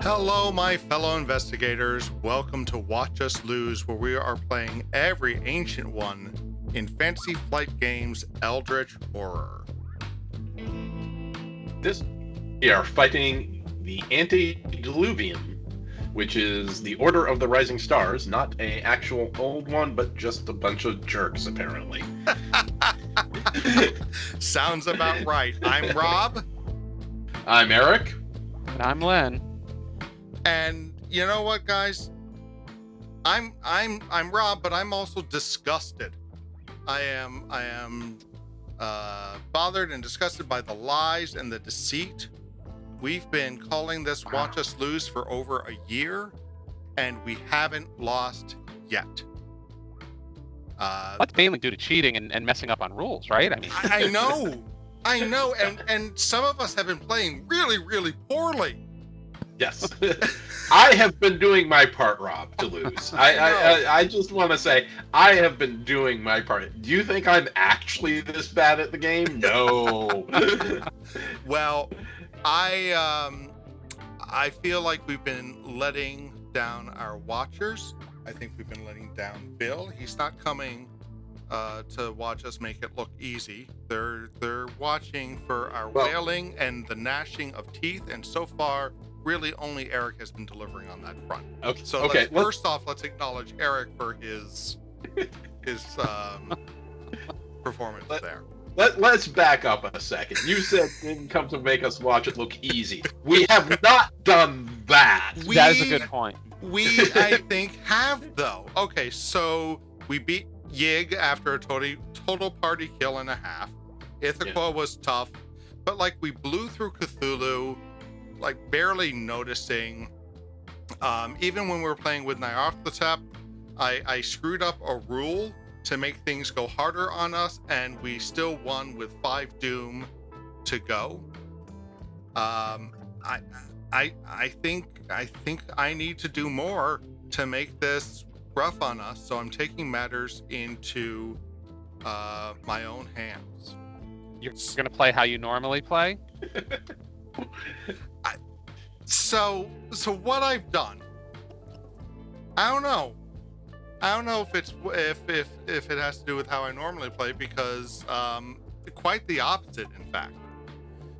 Hello, my fellow investigators. Welcome to Watch Us Lose, where we are playing every ancient one in Fantasy Flight Games Eldritch Horror. We are fighting the Antediluvian, which is the Order of the Rising Stars, not an actual old one, but just a bunch of jerks, apparently. Sounds about right. I'm Rob. I'm Eric. And I'm Len. And you know what, guys? I'm Rob, but I'm also disgusted. I am bothered and disgusted by the lies and the deceit. We've been calling this Watch Us Lose for over a year, and we haven't lost yet. That's mainly due to cheating and messing up on rules, right? I mean, I know, and some of us have been playing really, really poorly. Yes. I have been doing my part, Rob, to lose. I just want to say, I have been doing my part. Do you think I'm actually this bad at the game? No. Well, I feel like we've been letting down our watchers. I think we've been letting down Bill. He's not coming to watch us make it look easy. They're watching for our wailing and the gnashing of teeth, and so far, really only Eric has been delivering on that front. Okay. So first off, let's acknowledge Eric for his performance there. Let's back up a second. You said didn't come to make us watch it look easy. We have not done that. that is a good point. We, I think, have, though. Okay, so we beat Yig after a total party kill and a half. Ithaca was tough, but like we blew through Cthulhu, like barely noticing. Even when we were playing with Nyarlathotep, I screwed up a rule to make things go harder on us, and we still won with 5 doom to go. I think I need to do more to make this rough on us, so I'm taking matters into my own hands. You're going to play how you normally play? So what I've done, I don't know if it has to do with how I normally play, because quite the opposite, in fact.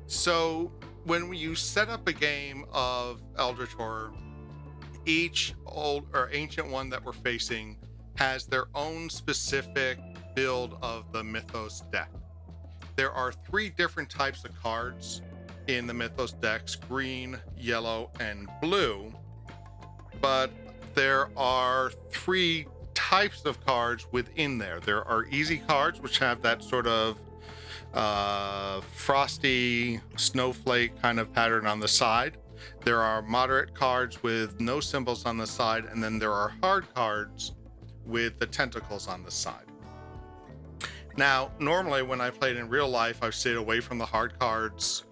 So when you set up a game of Eldritch Horror, each old or ancient one that we're facing has their own specific build of the Mythos deck. There are 3 different types of cards in the Mythos decks: green, yellow, and blue. But there are 3 types of cards within there. There are easy cards, which have that sort of frosty snowflake kind of pattern on the side. There are moderate cards with no symbols on the side, and then there are hard cards with the tentacles on the side. Now, normally when I played in real life, I've stayed away from the hard cards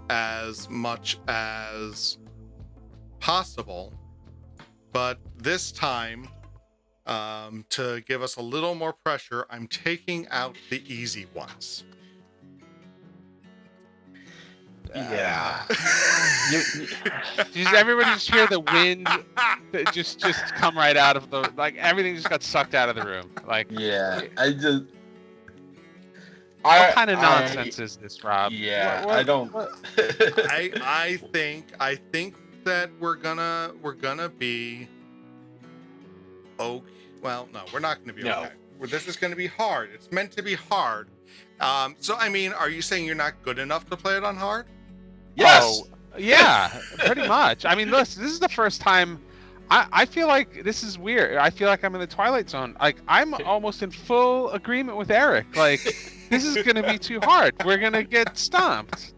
as much as possible, but this time, to give us a little more pressure, I'm taking out the easy ones. Yeah. Does everybody just hear the wind that just come right out of the, like, everything just got sucked out of the room? Like, Yeah, what kind of nonsense is this, Rob? Yeah, what, I don't. I think that we're gonna be okay. Well, no, we're not gonna be okay. This is gonna be hard. It's meant to be hard. So I mean, are you saying you're not good enough to play it on hard? Yes. Oh, yeah, pretty much. I mean, listen, this is the first time. I feel like this is weird. I feel like I'm in the Twilight Zone. Like, I'm almost in full agreement with Eric. Like, this is going to be too hard. We're going to get stomped.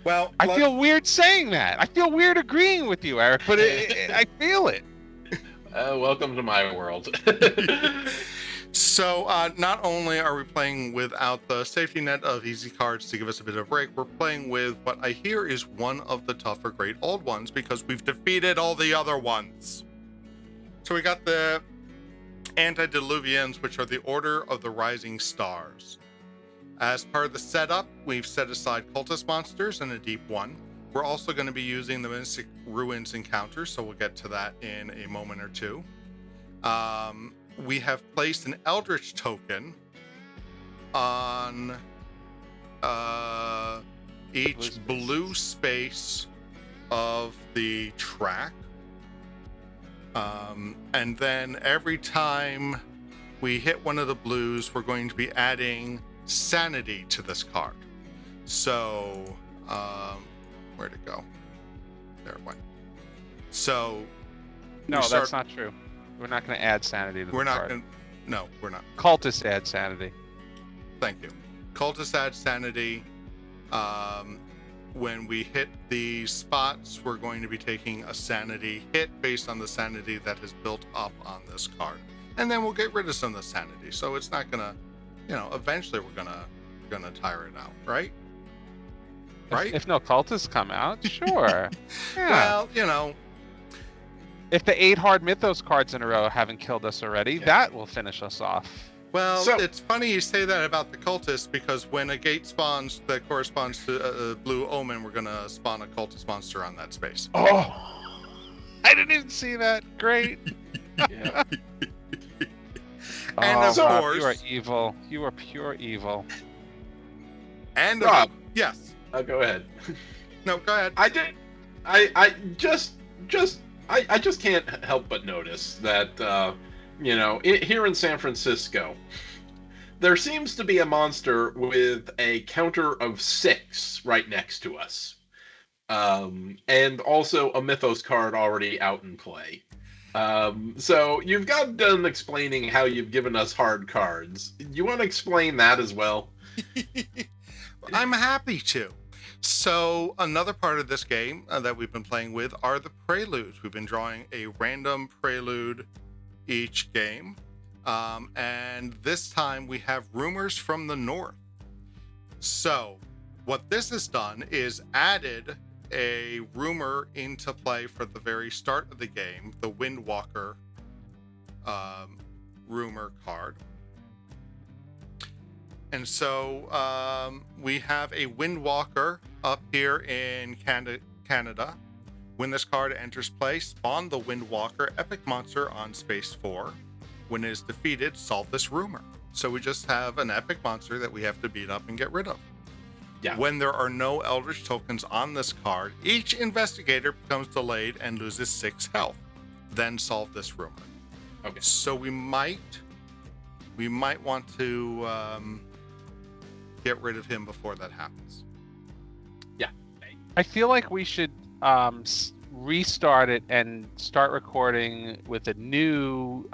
Well, I feel weird saying that. I feel weird agreeing with you, Eric, but I feel it. Welcome to my world. So not only are we playing without the safety net of easy cards to give us a bit of a break, we're playing with what I hear is one of the tougher great old ones, because we've defeated all the other ones. So we got the Antediluvians, which are the Order of the Rising Stars. As part of the setup, we've set aside cultist monsters and a deep one. We're also going to be using the Mystic Ruins encounter, so we'll get to that in a moment or two. We have placed an Eldritch token on each blue space of the track. And then every time we hit one of the blues, we're going to be adding sanity to this card. So, where'd it go? There it went. So, No, that's not true. We're not going to add sanity to the card. No, we're not. Cultists add sanity. Thank you. Cultists add sanity. When we hit the spots, we're going to be taking a sanity hit based on the sanity that is built up on this card. And then we'll get rid of some of the sanity. So it's not gonna, eventually we're gonna tire it out, right? Right? If no cultists come out, sure. Yeah. Well, If the 8 hard Mythos cards in a row haven't killed us already, that will finish us off. Well, it's funny you say that about the cultist, because when a gate spawns that corresponds to a blue omen, we're gonna spawn a cultist monster on that space. Oh, I didn't even see that. Great. Yeah. And of Rob, course, you are evil. You are pure evil. And Rob, yes. Go ahead. No, go ahead. I just can't help but notice that here in San Francisco, there seems to be a monster with a counter of 6 right next to us, and also a Mythos card already out in play. So you've got done explaining how you've given us hard cards. You want to explain that as well? I'm happy to. So another part of this game that we've been playing with are the preludes. We've been drawing a random prelude each game. And this time we have Rumors from the North. So what this has done is added a rumor into play for the very start of the game, the Windwalker rumor card. And so we have a Windwalker up here in Canada. When this card enters play, spawn the Windwalker epic monster on space 4. When it is defeated, solve this rumor. So we just have an epic monster that we have to beat up and get rid of. Yeah. When there are no Eldritch tokens on this card, each investigator becomes delayed and loses 6 health. Then solve this rumor. Okay. So we might want to get rid of him before that happens. Yeah. I feel like we should restart it and start recording with a new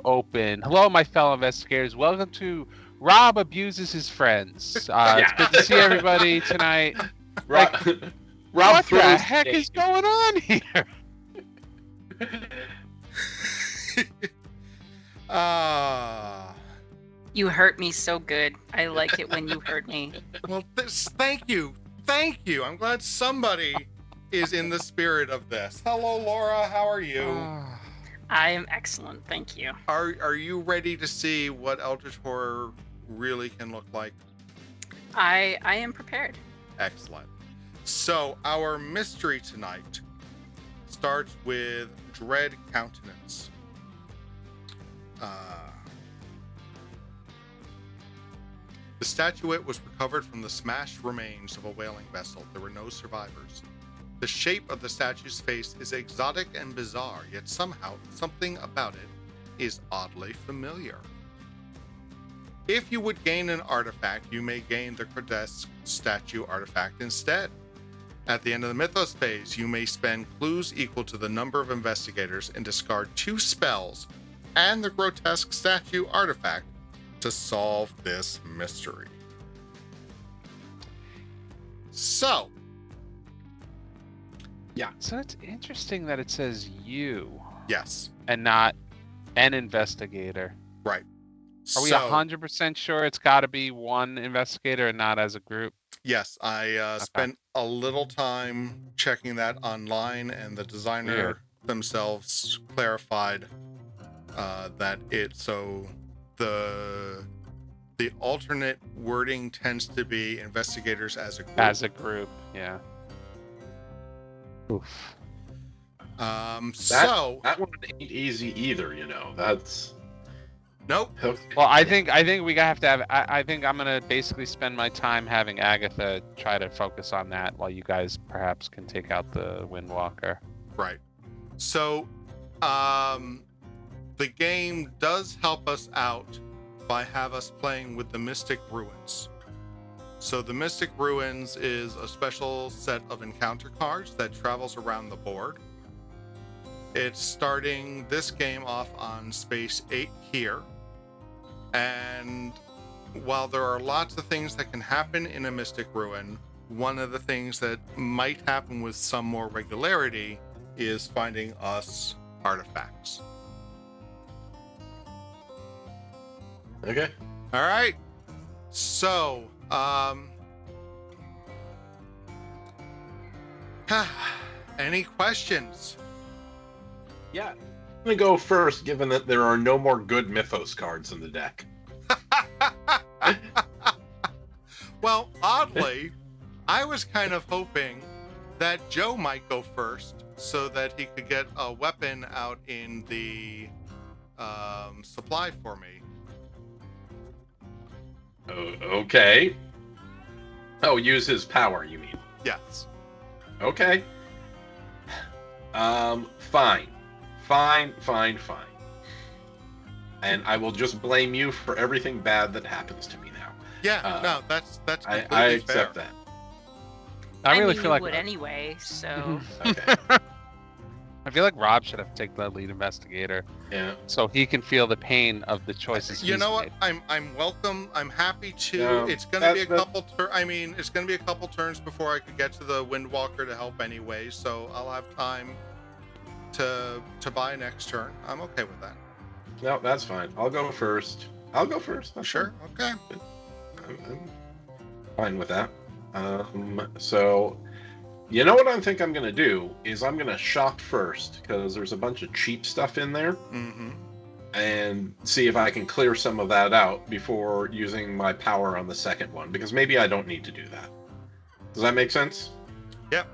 open. Hello, my fellow investigators. Welcome to Rob Abuses His Friends. It's good to see everybody tonight. Rob what the heck is going on here? You hurt me so good. I like it when you hurt me. Well, thank you. I'm glad somebody is in the spirit of this. Hello, Laura. How are you? I am excellent. Thank you. Are you ready to see what Eldritch Horror really can look like? I am prepared. Excellent. So our mystery tonight starts with Dread Countenance. The statuette was recovered from the smashed remains of a whaling vessel. There were no survivors. The shape of the statue's face is exotic and bizarre, yet somehow something about it is oddly familiar. If you would gain an artifact, you may gain the grotesque statue artifact instead. At the end of the Mythos phase, you may spend clues equal to the number of investigators and discard 2 spells and the grotesque statue artifact to solve this mystery. So it's interesting that it says you. Yes. And not an investigator. Right. Are we 100% sure it's got to be one investigator and not as a group? Yes, I spent a little time checking that online, and the designer themselves clarified that the alternate wording tends to be investigators as a group. As a group, yeah. Oof. That one ain't easy either, you know. That's nope. Well, I think we have to have. I think I'm gonna basically spend my time having Agatha try to focus on that, while you guys perhaps can take out the Windwalker. Right. So, the game does help us out by have us playing with the Mystic Ruins. So the Mystic Ruins is a special set of encounter cards that travels around the board. It's starting this game off on space 8 here. And while there are lots of things that can happen in a Mystic Ruin, one of the things that might happen with some more regularity is finding us artifacts. Okay. All right. So, any questions? Yeah. I'm gonna go first, given that there are no more good Mythos cards in the deck. Well, oddly, I was kind of hoping that Joe might go first so that he could get a weapon out in the supply for me. Okay. Oh, use his power, you mean? Yes. Okay. Fine. And I will just blame you for everything bad that happens to me now. Yeah, no, that's completely I accept fair. that. I really mean, feel you like would anyway. So Okay. I feel like Rob should have taken the lead investigator, Yeah. so he can feel the pain of the choices. You he's know what? made. I'm welcome. I'm happy to. No, it's gonna be a that's- couple. It's gonna be a couple turns before I could get to the Windwalker to help anyway. So I'll have time to buy next turn. I'm okay with that. No, that's fine. I'll go first. That's Sure. Okay. I'm fine with that. So, you know what I think I'm gonna do is I'm gonna shop first, because there's a bunch of cheap stuff in there, Mm-hmm. and see if I can clear some of that out before using my power on the second one, because maybe I don't need to do that. Does that make sense? Yep.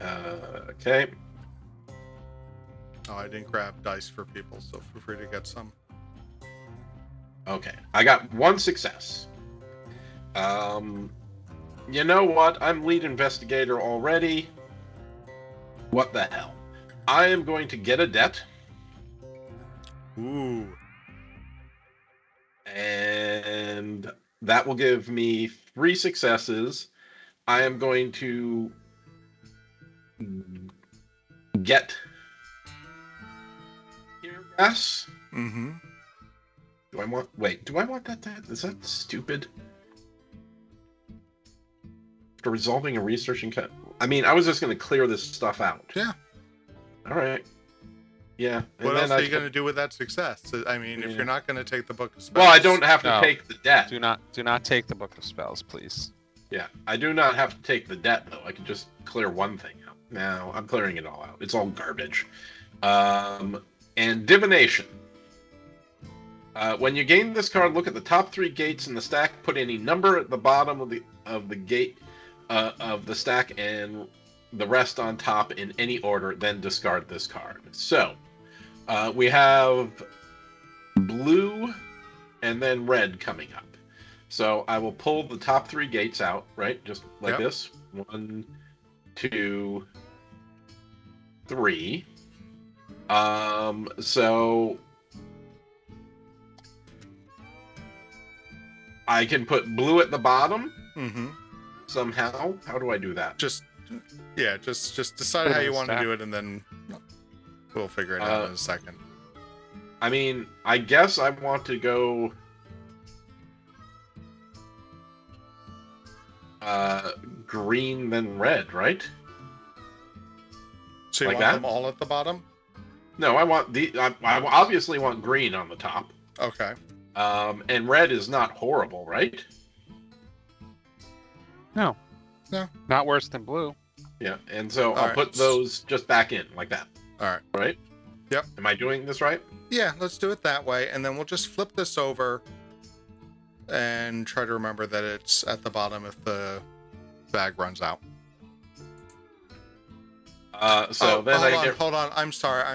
Okay. Oh, I didn't grab dice for people, so feel free to get some. Okay. I got one success. You know what? I'm lead investigator already. What the hell? I am going to get a debt, Ooh. and that will give me 3 successes. I am going to get here. Yes. Mm-hmm. Do I want that debt? Is that stupid? After resolving a researching cut. I mean, I was just going to clear this stuff out. Yeah. All right. Yeah. What else are you going to do with that success? I mean, if Yeah. you're not going to take the book of spells. Well, I don't have to No. take the debt. Do not take the Book of Spells, please. Yeah, I do not have to take the debt, though. I can just clear one thing out. Now, I'm clearing it all out. It's all garbage. And divination. When you gain this card, look at the top 3 gates in the stack. Put any number at the bottom of the gate of the stack, and the rest on top in any order. Then discard this card. So we have blue and then red coming up. So I will pull the top 3 gates out, right? Just like Yep. this. 1, 2, 3. So I can put blue at the bottom Mm-hmm. somehow. How do I do that? Just decide Put it how on you the want to stack. do it, and then we'll figure it out in a second. I mean, I guess I want to go green then red, right? So you like want that? them all at the bottom? No, I want I obviously want green on the top. Okay. And red is not horrible, right? No. No. Not worse than blue. Yeah, and so I'll Alright. put those just back in like that, All right. right? Yep. Am I doing this right? Yeah, let's do it that way, and then we'll just flip this over and try to remember that it's at the bottom if the bag runs out. Hold on. I'm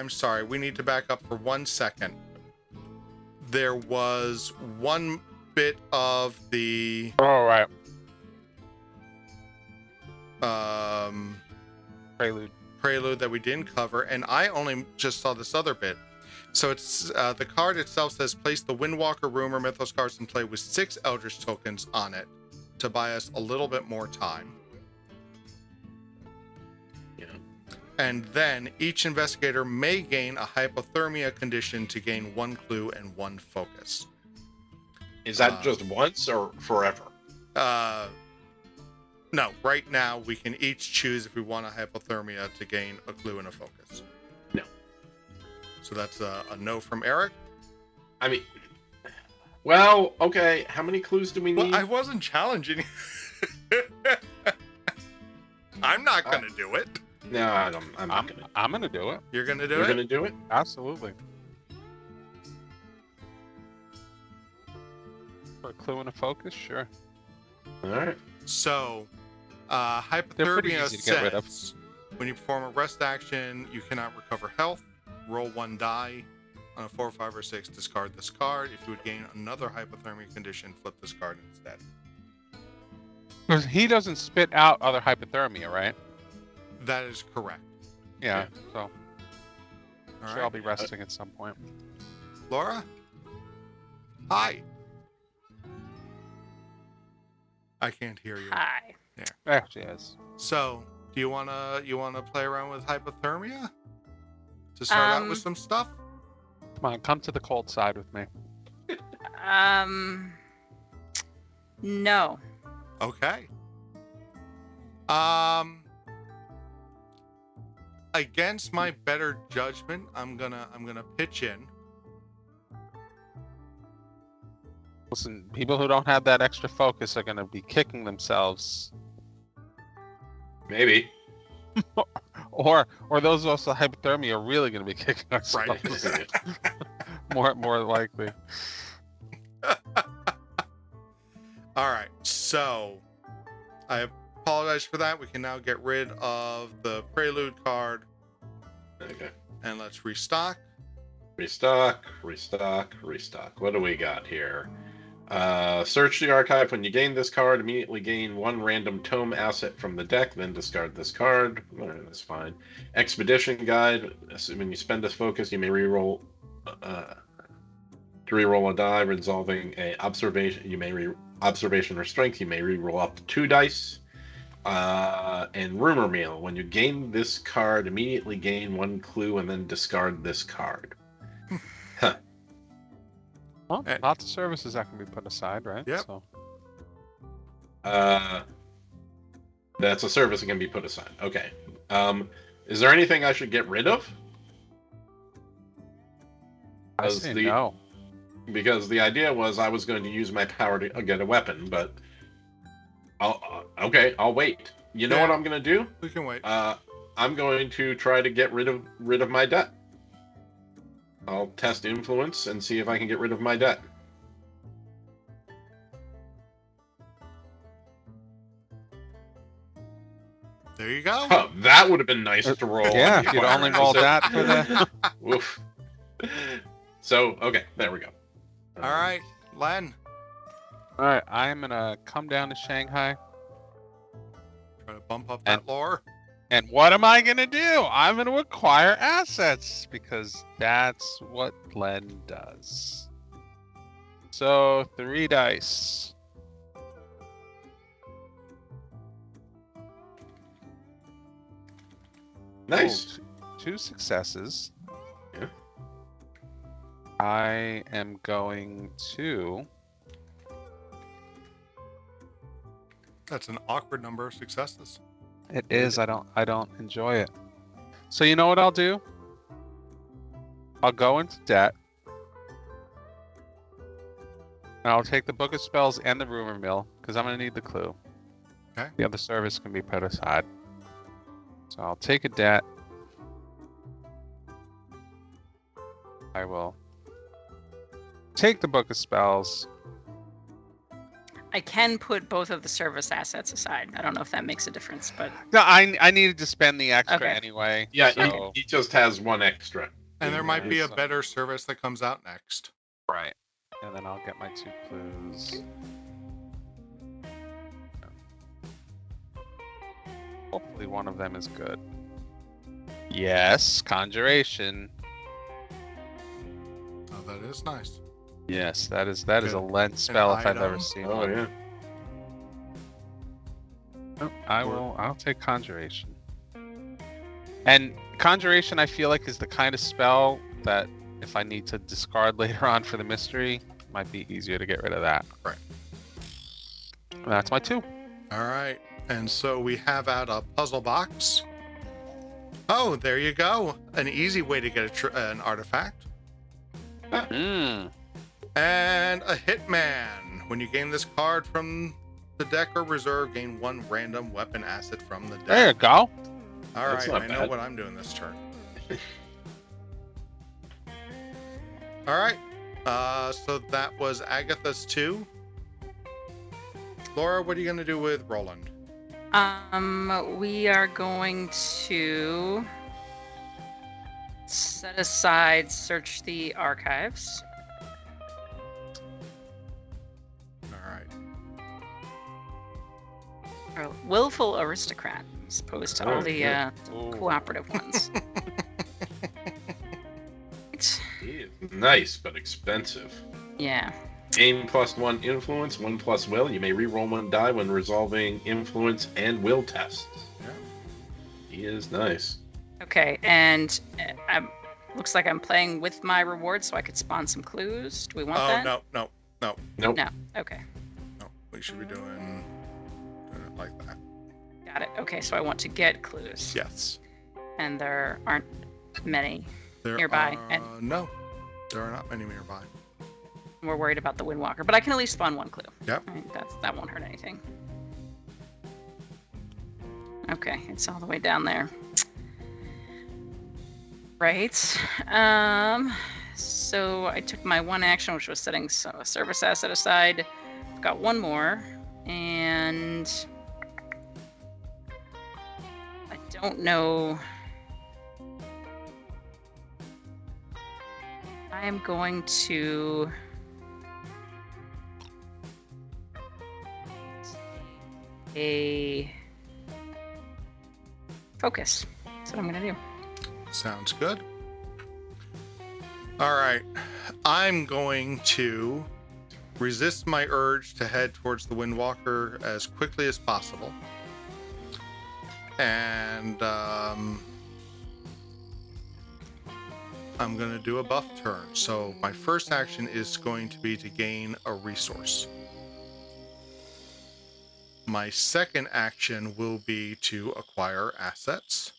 sorry. We need to back up for 1 second. There was one bit of the Oh, right. prelude that we didn't cover, and I only just saw this other bit. So it's the card itself says place the Windwalker Rumor Mythos cards in play with 6 Eldritch tokens on it to buy us a little bit more time. Yeah. And then each investigator may gain a hypothermia condition to gain 1 clue and 1 focus. Is that just once or forever? No, right now we can each choose if we want a hypothermia to gain a clue and a focus. No. So that's a no from Eric. I mean, well, okay. How many clues do we need? Well, I wasn't challenging you. I'm not gonna do it. No, I'm not gonna. I'm gonna do it. You're gonna do it? You're gonna do it? Absolutely. For a clue and a focus, sure. All right. So, They're pretty hypothermia easy to get rid of. says when you perform a rest action, you cannot recover health. Roll 1 die. On a 4, 5, or 6, discard this card. If you would gain another hypothermia condition, flip this card instead. Because he doesn't spit out other hypothermia, right? That is correct. Yeah. So All sure right. I'll be resting at some point. Laura? Hi. I can't hear you. Hi. There she is. So, do you wanna play around with hypothermia to start out with some stuff? Come on, come to the cold side with me. No. Okay. Against my better judgment, I'm gonna pitch in. Listen, people who don't have that extra focus are gonna be kicking themselves. Maybe. Or those who also have hypothermia are really gonna be kicking themselves. Right. more likely. All right. So, I apologize for that. We can now get rid of the Prelude card, Okay. and let's restock. Restock. What do we got here? Search the archive. When you gain this card, immediately gain 1 random tome asset from the deck, then discard this card. That's fine. Expedition guide. When you spend this focus, you may reroll to reroll a die resolving a observation. You may observation or strength. You may reroll up to 2 dice. And rumor mill. When you gain this card, immediately gain 1 clue and then discard this card. Huh. Well, lots of services that can be put aside, right? Yep. So. That's a service that can be put aside. Okay. Is there anything I should get rid of? I say no. Because the idea was I was going to use my power to get a weapon, but I'll wait. You know what I'm going to do? We can wait. I'm going to try to get rid of my debt. I'll test influence and see if I can get rid of my debt. There you go. Oh, that would have been nice to roll. Yeah, on if the you'd only acquirer. rolled that for the. Oof. So, okay, there we go. All right, Len. All right, I'm gonna come down to Shanghai. Try to bump up that lore. And what am I gonna do? I'm gonna acquire assets because that's what Len does. So 3 dice. Nice. Oh, 2 successes. Yeah. I am going to. That's an awkward number of successes. It is. I don't enjoy it. So you know what I'll do? I'll go into debt. And I'll take the Book of Spells and the Rumor Mill, because I'm going to need the clue. Okay. The other service can be put aside. So I'll take a debt. I will take the Book of Spells. I can put both of the service assets aside. I don't know if that makes a difference, but No, I needed to spend the extra Okay. anyway. Yeah, So, he just has one extra. And there might be a He's- better service that comes out next. right. And then I'll get my 2 clues. Hopefully one of them is good. Yes, conjuration. Oh, that is nice. Yes, that is a Good. Lent spell if I've ever item. seen Oh one. yeah. Oh, I'll take conjuration. And conjuration I feel like is the kind of spell that if I need to discard later on for the mystery, might be easier to get rid of that. Right. And that's my 2. All right. And so we have out a puzzle box. Oh, there you go. An easy way to get an artifact. Mm. And a hitman. When you gain this card from the deck or reserve, gain 1 random weapon asset from the deck. There you go. All That's right, not I know bad. what I'm doing this turn. All right. So that was Agatha's 2. Laura, what are you going to do with Roland? we are going to set aside search the archives. All right. Or willful aristocrat, as opposed to all the yeah. cooperative ones. It's, Nice, but expensive. yeah. Gain +1 influence, 1 plus will. You may re-roll 1 die when resolving influence and will tests. Yeah. He is nice. Okay, and looks like I'm playing with my reward, so I could spawn some clues. Do we want Oh, that? no. Nope. No. Okay, No, we should be doing it like that. got it. Okay, so I want to get clues, Yes. and there aren't many. There Nearby, Are, and- no, there are not many nearby. We're worried about the Windwalker, but I can at least spawn 1 clue. Yep. Right, that won't hurt anything. Okay, it's all the way down there. Right. So I took my 1 action, which was setting a service asset aside. I've got 1 more, and I don't know. I am going to a focus. That's what I'm gonna do. Sounds good. All right. I'm going to resist my urge to head towards the Windwalker as quickly as possible. And I'm going to do a buff turn. So my first action is going to be to gain a resource. My second action will be to acquire assets.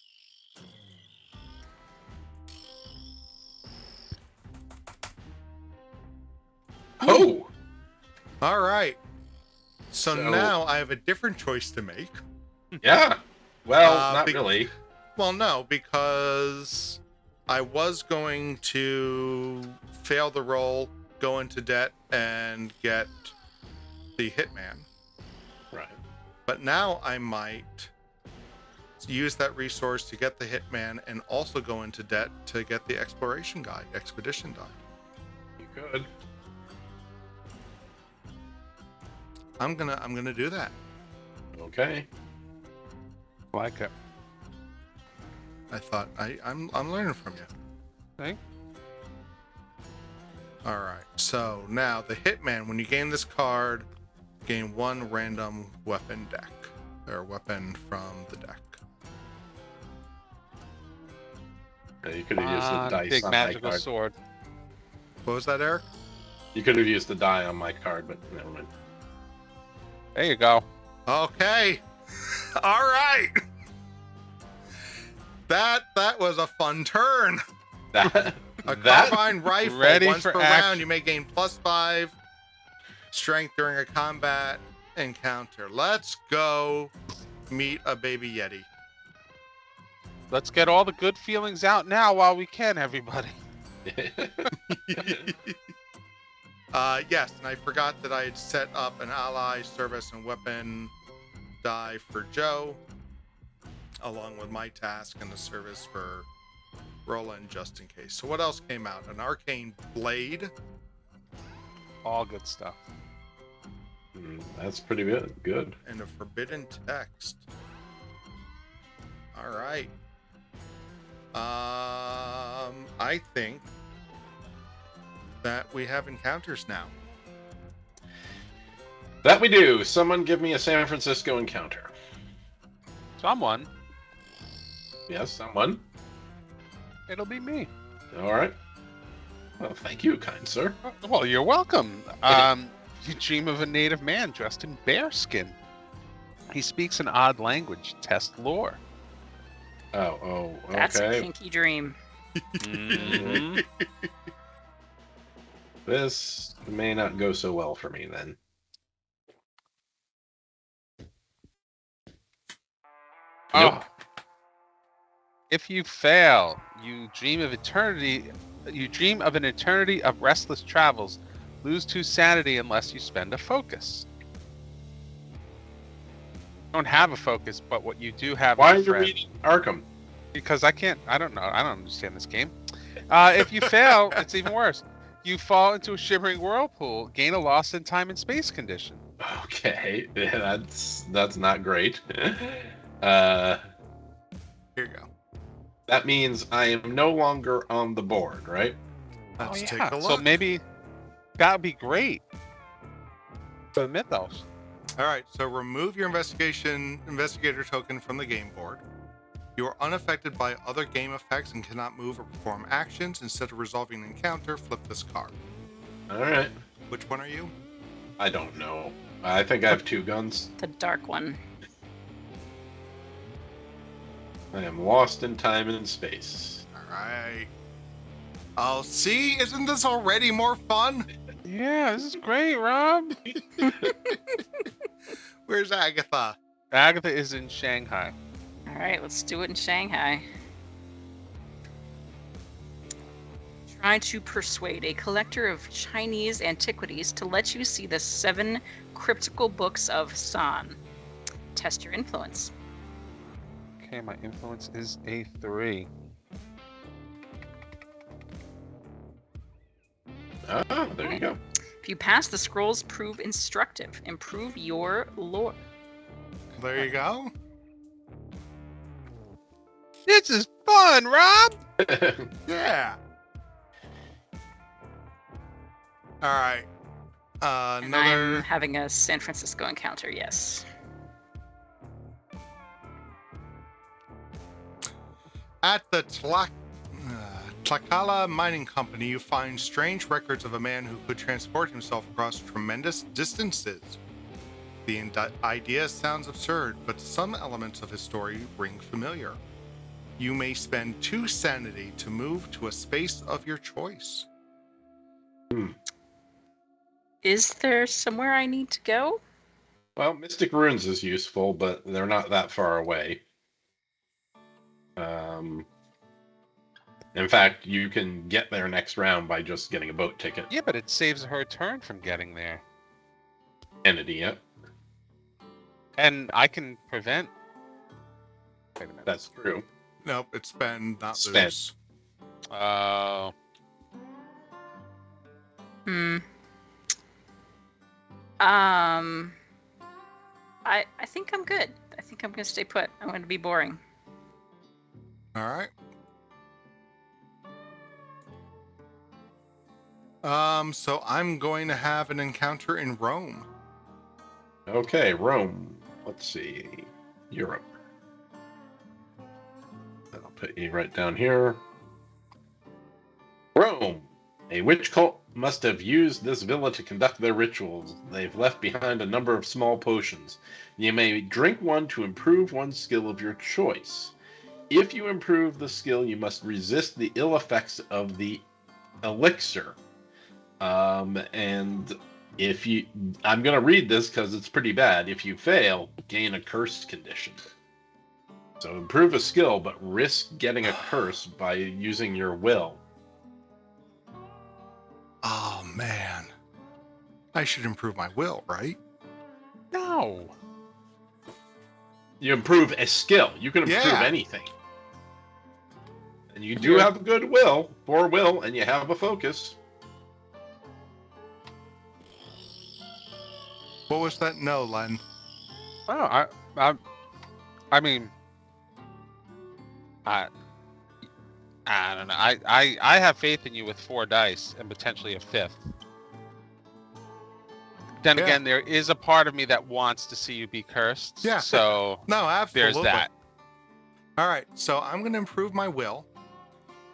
Oh! All right. So So- now I have a different choice to make. Yeah. Well, not be- really. Well, no, because I was going to fail the roll, go into debt, and get the hitman. Right. But now I might use that resource to get the hitman and also go into debt to get the expedition guide. You could. I'm gonna do that. Okay. Like it. I thought I'm learning from you. Okay. All right. So now the hitman, when you gain this card, gain 1 random weapon deck or weapon from the deck. You could have used the dice Big on my magical card. sword. What was that, Eric? You could have used the die on my card, but never mind. There you go. Okay. All right. That was a fun turn. That A that carbine rifle. Ready Once for per action. round, you may gain +5 strength during a combat encounter. Let's go meet a baby Yeti. Let's get all the good feelings out now while we can, everybody. Yes, and I forgot that I had set up an ally service and weapon die for Joe, along with my task and the service for Roland, just in case. So what else came out? An arcane blade. All good stuff. That's pretty good. Good. And a forbidden text. All right. I think that we have encounters now. That we do. Someone give me a San Francisco encounter. Someone. Yes, someone. It'll be me. All right. Well, thank you, kind sir. Well, you're welcome. You dream of a native man dressed in bearskin. He speaks an odd language. Test lore. Oh, okay. That's a kinky dream. Mhm. This may not go so well for me then. Oh. Nope. If you fail, you dream of eternity. You dream of an eternity of restless travels. Lose 2 sanity unless you spend a focus. You don't have a focus, but what you do have Why are is a you friend. reading Arkham? Because I can't. I don't know. I don't understand this game. If you fail, it's even worse. You fall into a shimmering whirlpool. Gain a lost in time and space condition. Okay, that's not great. Here you go. That means I am no longer on the board, right? Let's Oh, take yeah. a look. So maybe that would be great for the Mythos. All right, so remove your investigator token from the game board. You are unaffected by other game effects and cannot move or perform actions. Instead of resolving an encounter, flip this card. All right. Which one are you? I don't know. I think I have 2 guns. The dark one. I am lost in time and space. All right. Oh, see? Isn't this already more fun? Yeah, this is great, Rob. Where's Agatha? Agatha is in Shanghai. All right, let's do it in Shanghai. Try to persuade a collector of Chinese antiquities to let you see the 7 cryptical books of San. Test your influence. Okay, my influence is a 3. Ah, there you go. If you pass, the scrolls prove instructive. Improve your lore. There you go. This is fun, Rob. Yeah. All right. And Another. I'm having a San Francisco encounter, yes. At the Tlaxcala Mining Company, you find strange records of a man who could transport himself across tremendous distances. The idea sounds absurd, but some elements of his story ring familiar. You may spend 2 sanity to move to a space of your choice. Is there somewhere I need to go? Well, Mystic Runes is useful, but they're not that far away. In fact, you can get there next round by just getting a boat ticket. Yeah, but it saves her turn from getting there. Entity, yeah. And I can prevent. Wait a minute. That's true. Nope, it's spend, not Spend. lose. Oh. I think I'm good. I think I'm gonna stay put. I'm gonna be boring. All right. So I'm going to have an encounter in Rome. Okay, Rome. Let's see. Europe. I'll put you right down here. Rome. A witch cult must have used this villa to conduct their rituals. They've left behind a number of small potions. You may drink one to improve one skill of your choice. If you improve the skill, you must resist the ill effects of the elixir. And if you... I'm going to read this because it's pretty bad. If you fail, gain a cursed condition. So improve a skill, but risk getting a curse by using your will. Oh, man. I should improve my will, right? No. You improve a skill. You can improve Yeah. anything. And you do have a good will, and you have a focus. What was that? No, Len. Oh, I mean, I don't know. I have faith in you with 4 dice and potentially a 5th. Then Yeah. again, there is a part of me that wants to see you be cursed. Yeah. So No, absolutely. there's that. All right, so I'm going to improve my will.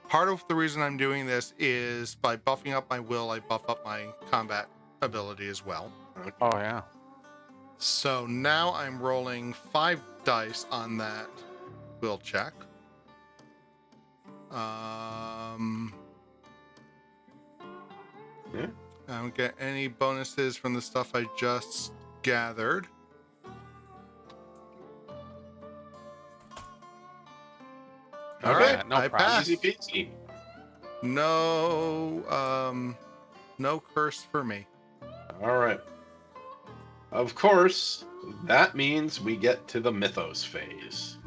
Part of the reason I'm doing this is by buffing up my will, I buff up my combat ability as well. Oh yeah. So now I'm rolling 5 dice on that will check. Yeah. I don't get any bonuses from the stuff I just gathered. All Okay, right, no I problem. passed. Easy peasy. No, no curse for me. All right. Of course, that means we get to the Mythos phase.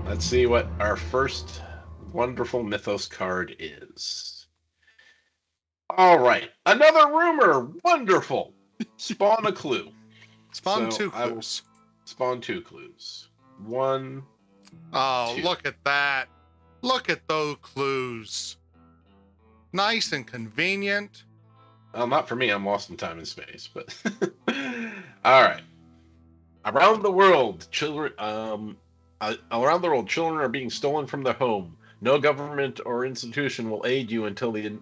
Let's see what our first wonderful Mythos card is. All right, another rumor. Wonderful. Spawn a clue. Spawn So 2 I will clues. Spawn 2 clues. 1. Oh, 2. look at that. Look at those clues. Nice and convenient. Well, not for me. I'm lost in time and space. But all right. Around the world, children. Around the world, children are being stolen from their home. No government or institution will aid you until the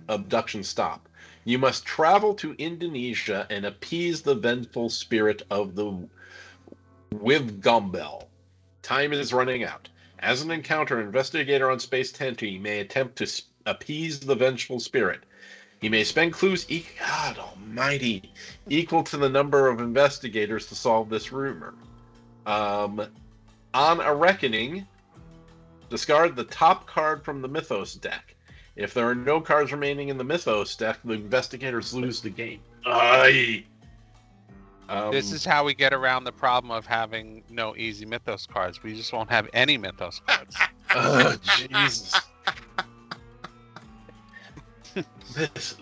abduction stop. You must travel to Indonesia and appease the vengeful spirit of the Wivgombel. Time is running out. As an encounter, investigator on Space Tenti may attempt to appease the vengeful spirit. He may spend clues, God almighty, equal to the number of investigators to solve this rumor. On a reckoning, discard the top card from the Mythos deck. If there are no cards remaining in the Mythos deck, the investigators lose the game. Aye. This is how we get around the problem of having no easy Mythos cards. We just won't have any Mythos cards. Oh, Jesus.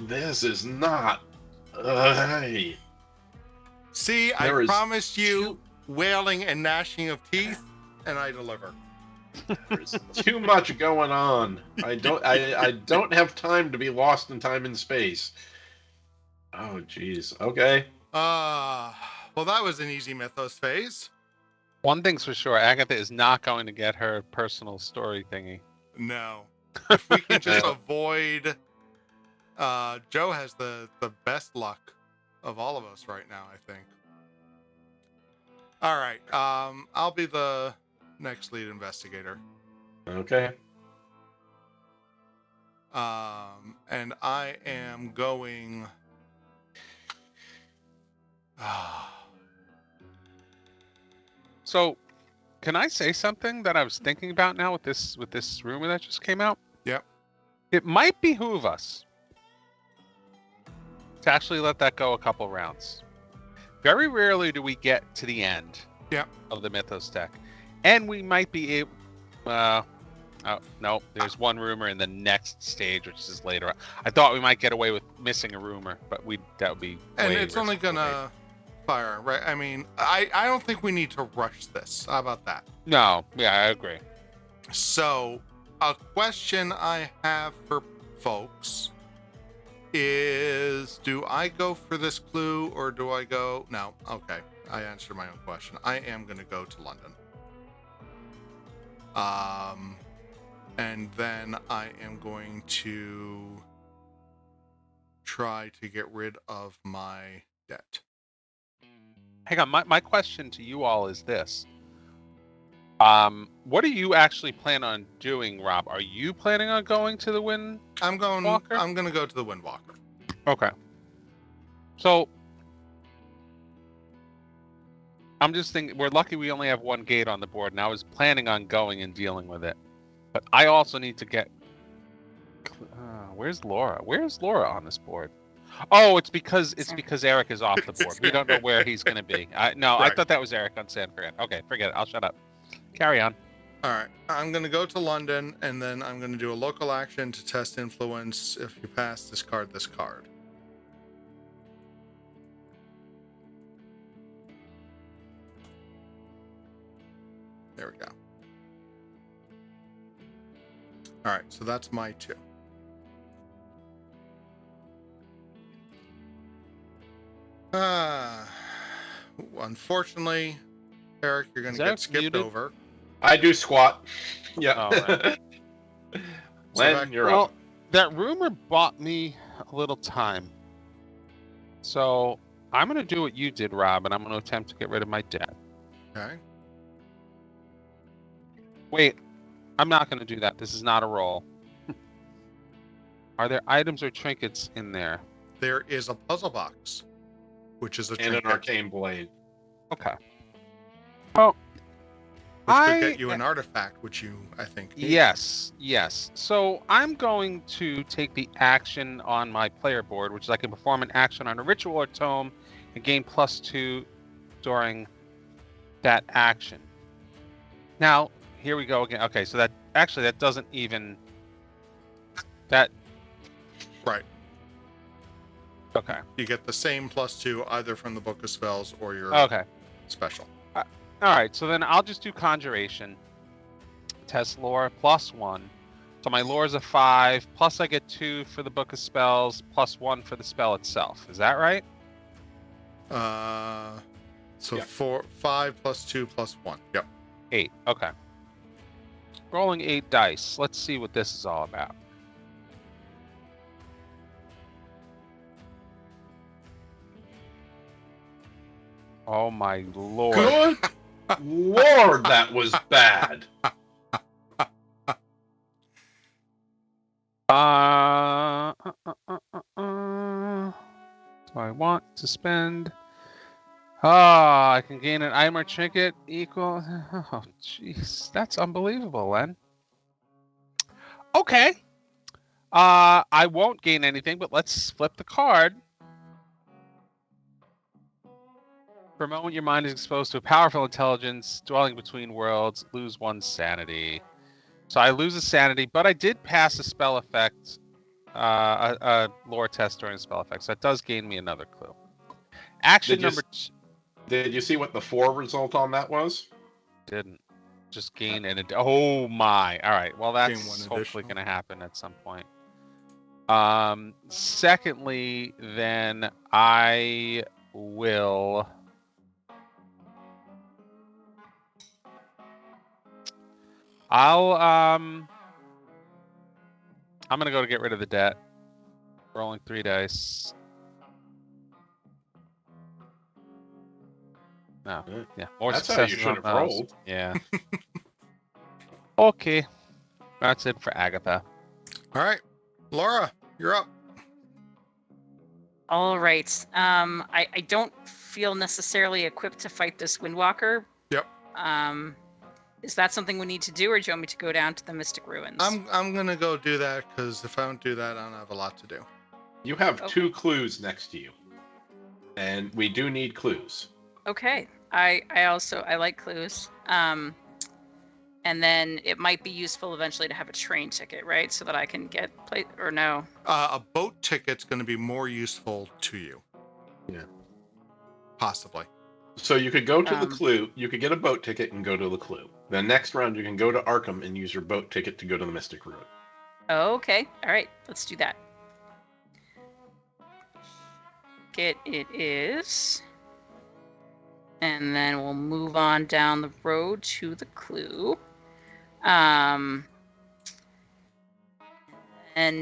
This is not. Hey. See, There I is promised you wailing and gnashing of teeth, and I deliver. There's too much going on. I don't have time to be lost in time and space. Oh, jeez. Okay. Well, that was an easy Mythos phase. One thing's for sure, Agatha is not going to get her personal story thingy. No. If we can just avoid... Joe has the best luck of all of us right now, I think. All right. I'll be the next lead investigator. Okay. And I am going... So, can I say something that I was thinking about now with this rumor that just came out? Yep. It might behoove us to actually let that go a couple rounds. Very rarely do we get to the end of the Mythos deck. And we might be able... oh, no, there's one rumor in the next stage, which is later on. I thought we might get away with missing a rumor, but that would be And way it's only risky. gonna fire, right? I mean, I don't think we need to rush this. How about that? No, yeah, I agree. So, a question I have for folks is, do I go for this clue or do I go... No, okay. I answered my own question. I am going to go to London. And then I am going to try to get rid of my debt. Hang on, my question to you all is this. What do you actually plan on doing, Rob? Are you planning on going to the Wind? I'm going to go to the Windwalker. Okay. So I'm just thinking, we're lucky we only have one gate on the board, and I was planning on going and dealing with it. But I also need to get... where's Laura? Where's Laura on this board? Oh, it's because Eric is off the board. We don't know where he's going to be. I Right. thought that was Eric on San Fran. Okay, forget it. I'll shut up. Carry on. All right. I'm going to go to London, and then I'm going to do a local action to test influence. If you pass, discard this card. There we go. All right, so that's my 2. Unfortunately, Eric, you're going to get skipped muted? over. I do squat. Yeah. All right. Len, you're Well, up. that rumor bought me a little time. So I'm going to do what you did, Rob, and I'm going to attempt to get rid of my debt. Okay. Wait, I'm not going to do that. This is not a roll. Are there items or trinkets in there? There is a puzzle box, which is a And trinket, an arcane blade. Okay. Well, which could get you an artifact, which you, I think, need. Yes. So I'm going to take the action on my player board, which is I can perform an action on a ritual or tome and gain +2 during that action. Now, here we go again. Okay, so that doesn't even... That... Right. Okay. You get the same +2 either from the Book of Spells or your Okay. special. All right, so then I'll just do Conjuration. Test lore +1. So my lore is a 5, plus I get 2 for the Book of Spells, +1 for the spell itself. Is that right? So Yeah. 5 + 2 + 1. Yep. 8. Okay. Rolling 8 dice. Let's see what this is all about. Oh my lord. Good Lord, that was bad. So I want to spend... I can gain an item or trinket equal... Oh, jeez. That's unbelievable, Len. Okay. I won't gain anything, but let's flip the card. For a moment, your mind is exposed to a powerful intelligence dwelling between worlds. Lose 1 sanity. So I lose a sanity, but I did pass a spell effect, a lore test during a spell effect, so it does gain me another clue. Action number 2. Did you see what the 4 result on that was? Didn't. Just gain an... Oh my. All right. Well, Gain that's one hopefully additional. going to happen at some point. Secondly, then I will... I'm gonna go to get rid of the debt. Rolling 3 dice. No, yeah, more That's how you successes should on have those. rolled. Yeah. Okay, that's it for Agatha. All right. Laura, you're up. All right. I don't feel necessarily equipped to fight this Windwalker. Yep. Is that something we need to do, or do you want me to go down to the Mystic Ruins? I'm gonna go do that because if I don't do that, I don't have a lot to do. You have Okay. 2 clues next to you. And we do need clues. Okay. I like clues. And then it might be useful eventually to have a train ticket, right? So that I can get or no. A boat ticket's going to be more useful to you. Yeah. Possibly. So you could go to the Um, clue, you could get a boat ticket and go to the clue. Then next round you can go to Arkham and use your boat ticket to go to the Mystic Ruin. Okay. All right. Let's do that. It is. And then we'll move on down the road to the clue. And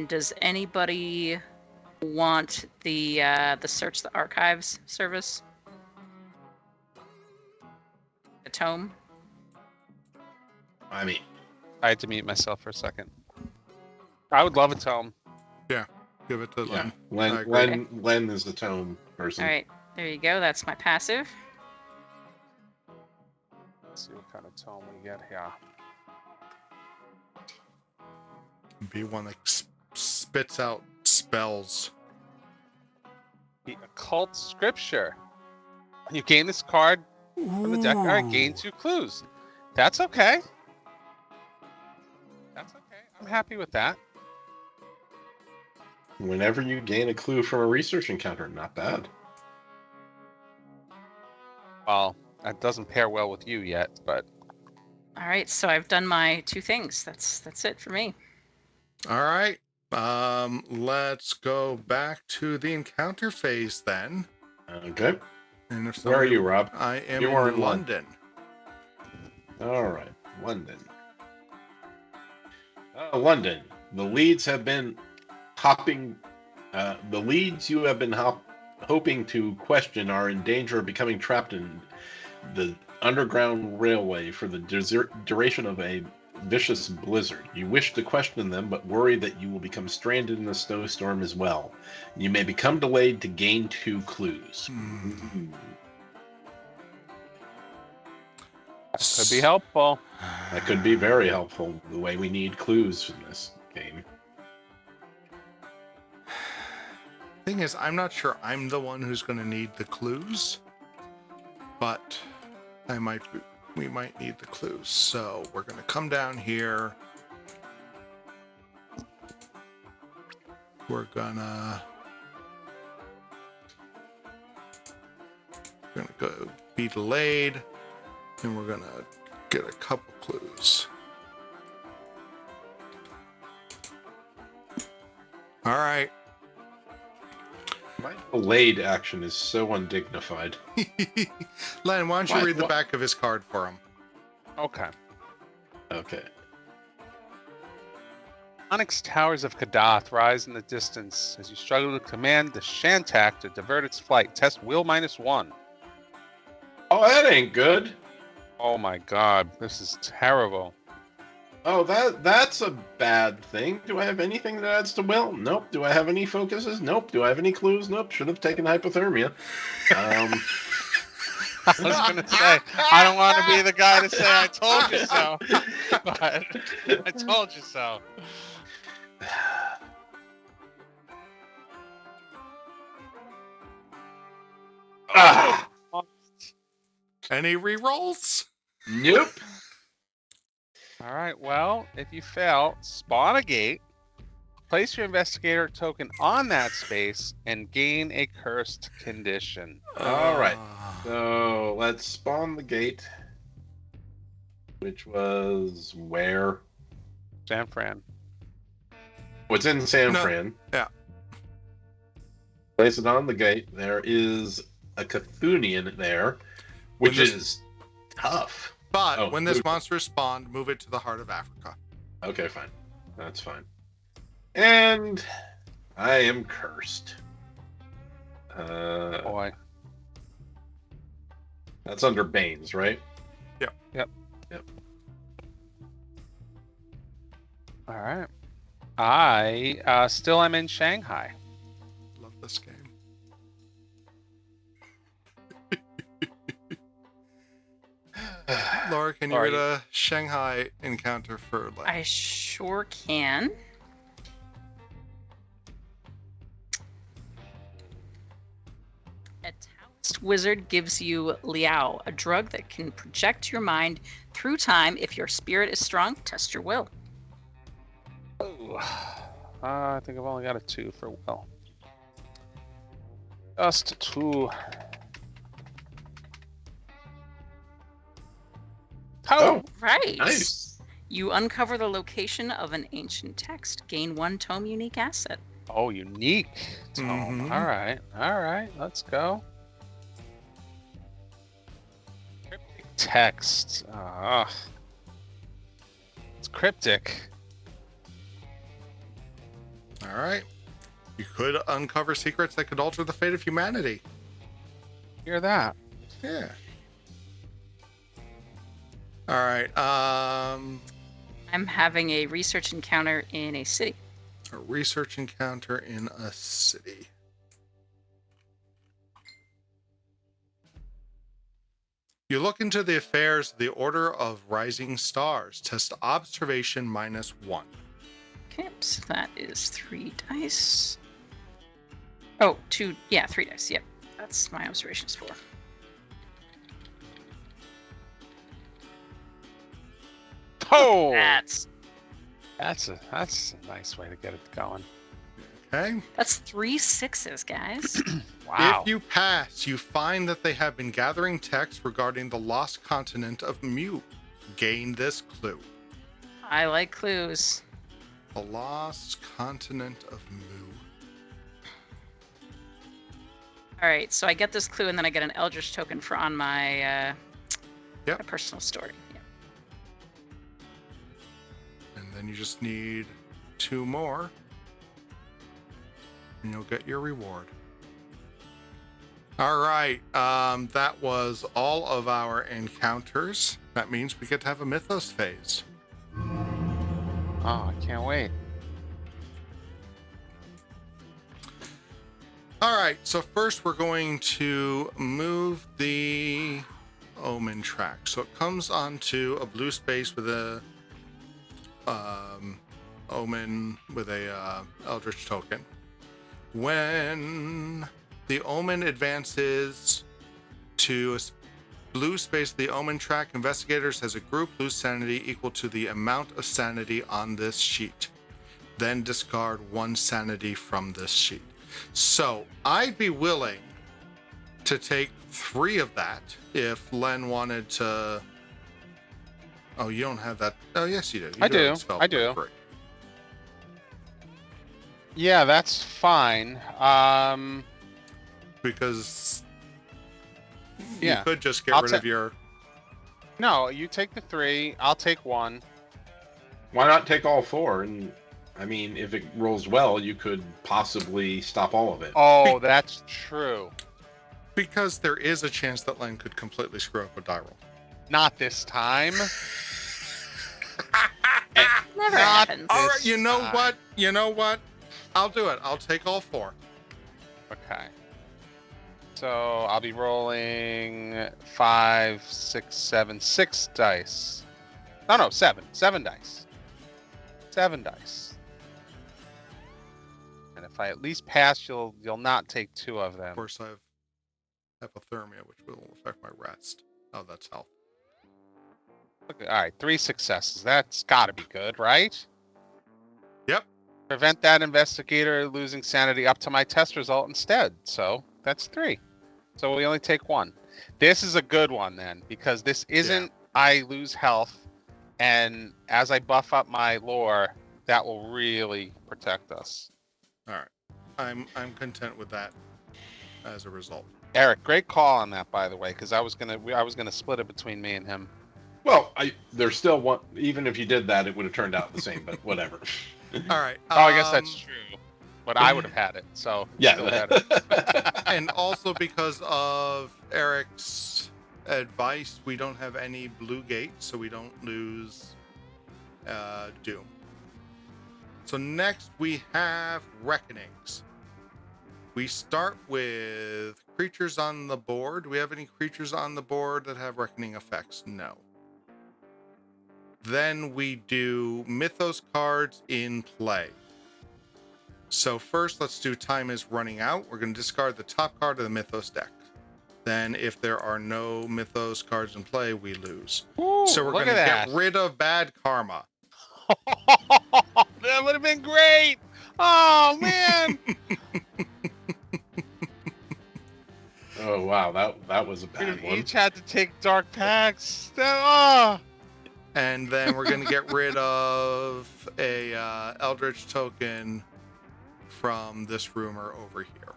does anybody want the search the archives service? The tome? I mean, I had to mute myself for a second. I would love a tome. Give it to yeah. Len. I agree. Len is the tome person. All right. There you go. That's my passive. Let's see what kind of tome we get here. Be one that spits out spells. The occult scripture. You gain this card from the deck. All right, gain 2 clues. That's okay. That's okay. I'm happy with that. Whenever you gain a clue from a research encounter, not bad. Well, that doesn't pair well with you yet, but All right, so I've done my 2 things. That's it for me. All right. Let's go back to the encounter phase then. Okay. And if Where are somebody- you, Rob? I am You are in in London. All right, London. London. The leads have been hopping. The leads you have been hoping to question are in danger of becoming trapped in the underground railway for the duration of a vicious blizzard. You wish to question them, but worry that you will become stranded in a snowstorm as well. You may become delayed to gain 2 clues. could be helpful. That could be very helpful, the way we need clues in this game. Thing is, I'm not sure I'm the one who's going to need the clues, but we might need the clues. So we're going to come down here. We're gonna go be delayed, and we're gonna get a couple clues. All right. My delayed action is so undignified. Len, why don't you Why- read the why- back of his card for him? Okay. Okay. Onyx towers of Kadath rise in the distance as you struggle to command the Shantak to divert its flight. Test will -1. Oh, that ain't good. Oh my god, this is terrible. Oh, that's a bad thing. Do I have anything that adds to will? Nope. Do I have any focuses? Nope. Do I have any clues? Nope. Should have taken hypothermia. I was gonna say, I don't want to be the guy to say I told you so, but I told you so. Ah, Any rerolls? nope. All right, well, if you fail, spawn a gate, place your investigator token on that space, and gain a cursed condition. All right. So let's spawn the gate, which was where? San Fran. What's in San No, Fran? yeah. Place it on the gate. There is a Cthulhian there, which When this- is tough. But Oh, when this move it. monster is spawned, move it to the heart of Africa. Okay, fine. That's fine. And I am cursed. Boy. That's under Banes, right? All right. I still am in Shanghai. Love this game. Laura, can you Sorry. read a Shanghai encounter for Len? I sure can. A Taoist wizard gives you Liao, a drug that can project your mind through time. If your spirit is strong, test your will. Ooh. I think I've only got a 2 for will. Just 2. Oh, Right. nice. You uncover the location of an ancient text. Gain 1 tome unique asset. Oh, unique tome. Mhm. All right, let's go. Cryptic text. It's cryptic. All right. You could uncover secrets that could alter the fate of humanity. Hear that? Yeah. All right. I'm having a research encounter in a city. A research encounter in a city. You look into the affairs of the Order of Rising Stars. Test observation -1. Okay, so that is 3 dice. Oh, 2. Yeah, 3 dice. Yep. That's my observations for. Oh, That's that's a nice way to get it going. Okay. That's 3 6s, guys. Wow. If you pass, you find that they have been gathering text regarding the lost continent of Mu. Gain this clue. I like clues. The lost continent of Mu. All right, so I get this clue, and then I get an Eldritch token for on my Yep. my personal story. Yep. And then you just need 2 more. And you'll get your reward. All right. That was all of our encounters. That means we get to have a Mythos phase. Oh, I can't wait. All right. So first we're going to move the Omen track. So it comes onto a blue space with a Omen with a Eldritch token. When the Omen advances to a blue space, the Omen track, Investigators has a group lose sanity equal to the amount of sanity on this sheet. Then discard 1 sanity from this sheet. So I'd be willing to take 3 of that if Len wanted to. Oh, you don't have that. Oh, yes, you do. I do. have spell I do. free. Yeah, that's fine. Because Yeah. you could just get I'll rid ta- of your. No, you take the 3. I'll take 1. Why not take all 4? And I mean, if it rolls well, you could possibly stop all of it. Oh, that's true. Because there is a chance that Len could completely screw up a die roll. Not this time. Never Not happens. All right, This you know time. what? You know what? I'll do it. I'll take all 4. Okay. So I'll be rolling 5, 6, 7, 6 dice. No, 7. 7 dice. 7 dice. And if I at least pass, you'll not take 2 of Of them. course, I have hypothermia, which will affect my rest. Oh, that's health. Okay, all right, 3 successes. That's got to be good, right? Yep. Prevent that investigator losing sanity up to my test result instead. So that's 3. So we only take 1. This is a good one then, because this isn't I lose health, and as I buff up my lore, that will really protect us. All right. I'm content with that as a result. Eric, great call on that, by the way, because I was gonna split it between me and him. Well, there's still one. Even if you did that, it would have turned out the same. But whatever. All right. Oh, I guess that's true. But I would have had it, so still Yeah. better. And also because of Eric's advice, we don't have any blue gates, so we don't lose Doom. So next we have Reckonings. We start with creatures on the board. Do we have any creatures on the board that have Reckoning effects? No. Then we do Mythos cards in play. So first, let's do Time is Running Out. We're going to discard the top card of the Mythos deck. Then if there are no Mythos cards in play, we lose. Ooh, So we're look going to at get rid of Bad Karma. That would have been great. Oh man. Oh wow, that was a We'd bad have one. each had to take dark packs. Oh. And then we're going to get rid of a Eldritch token from this rumor over here.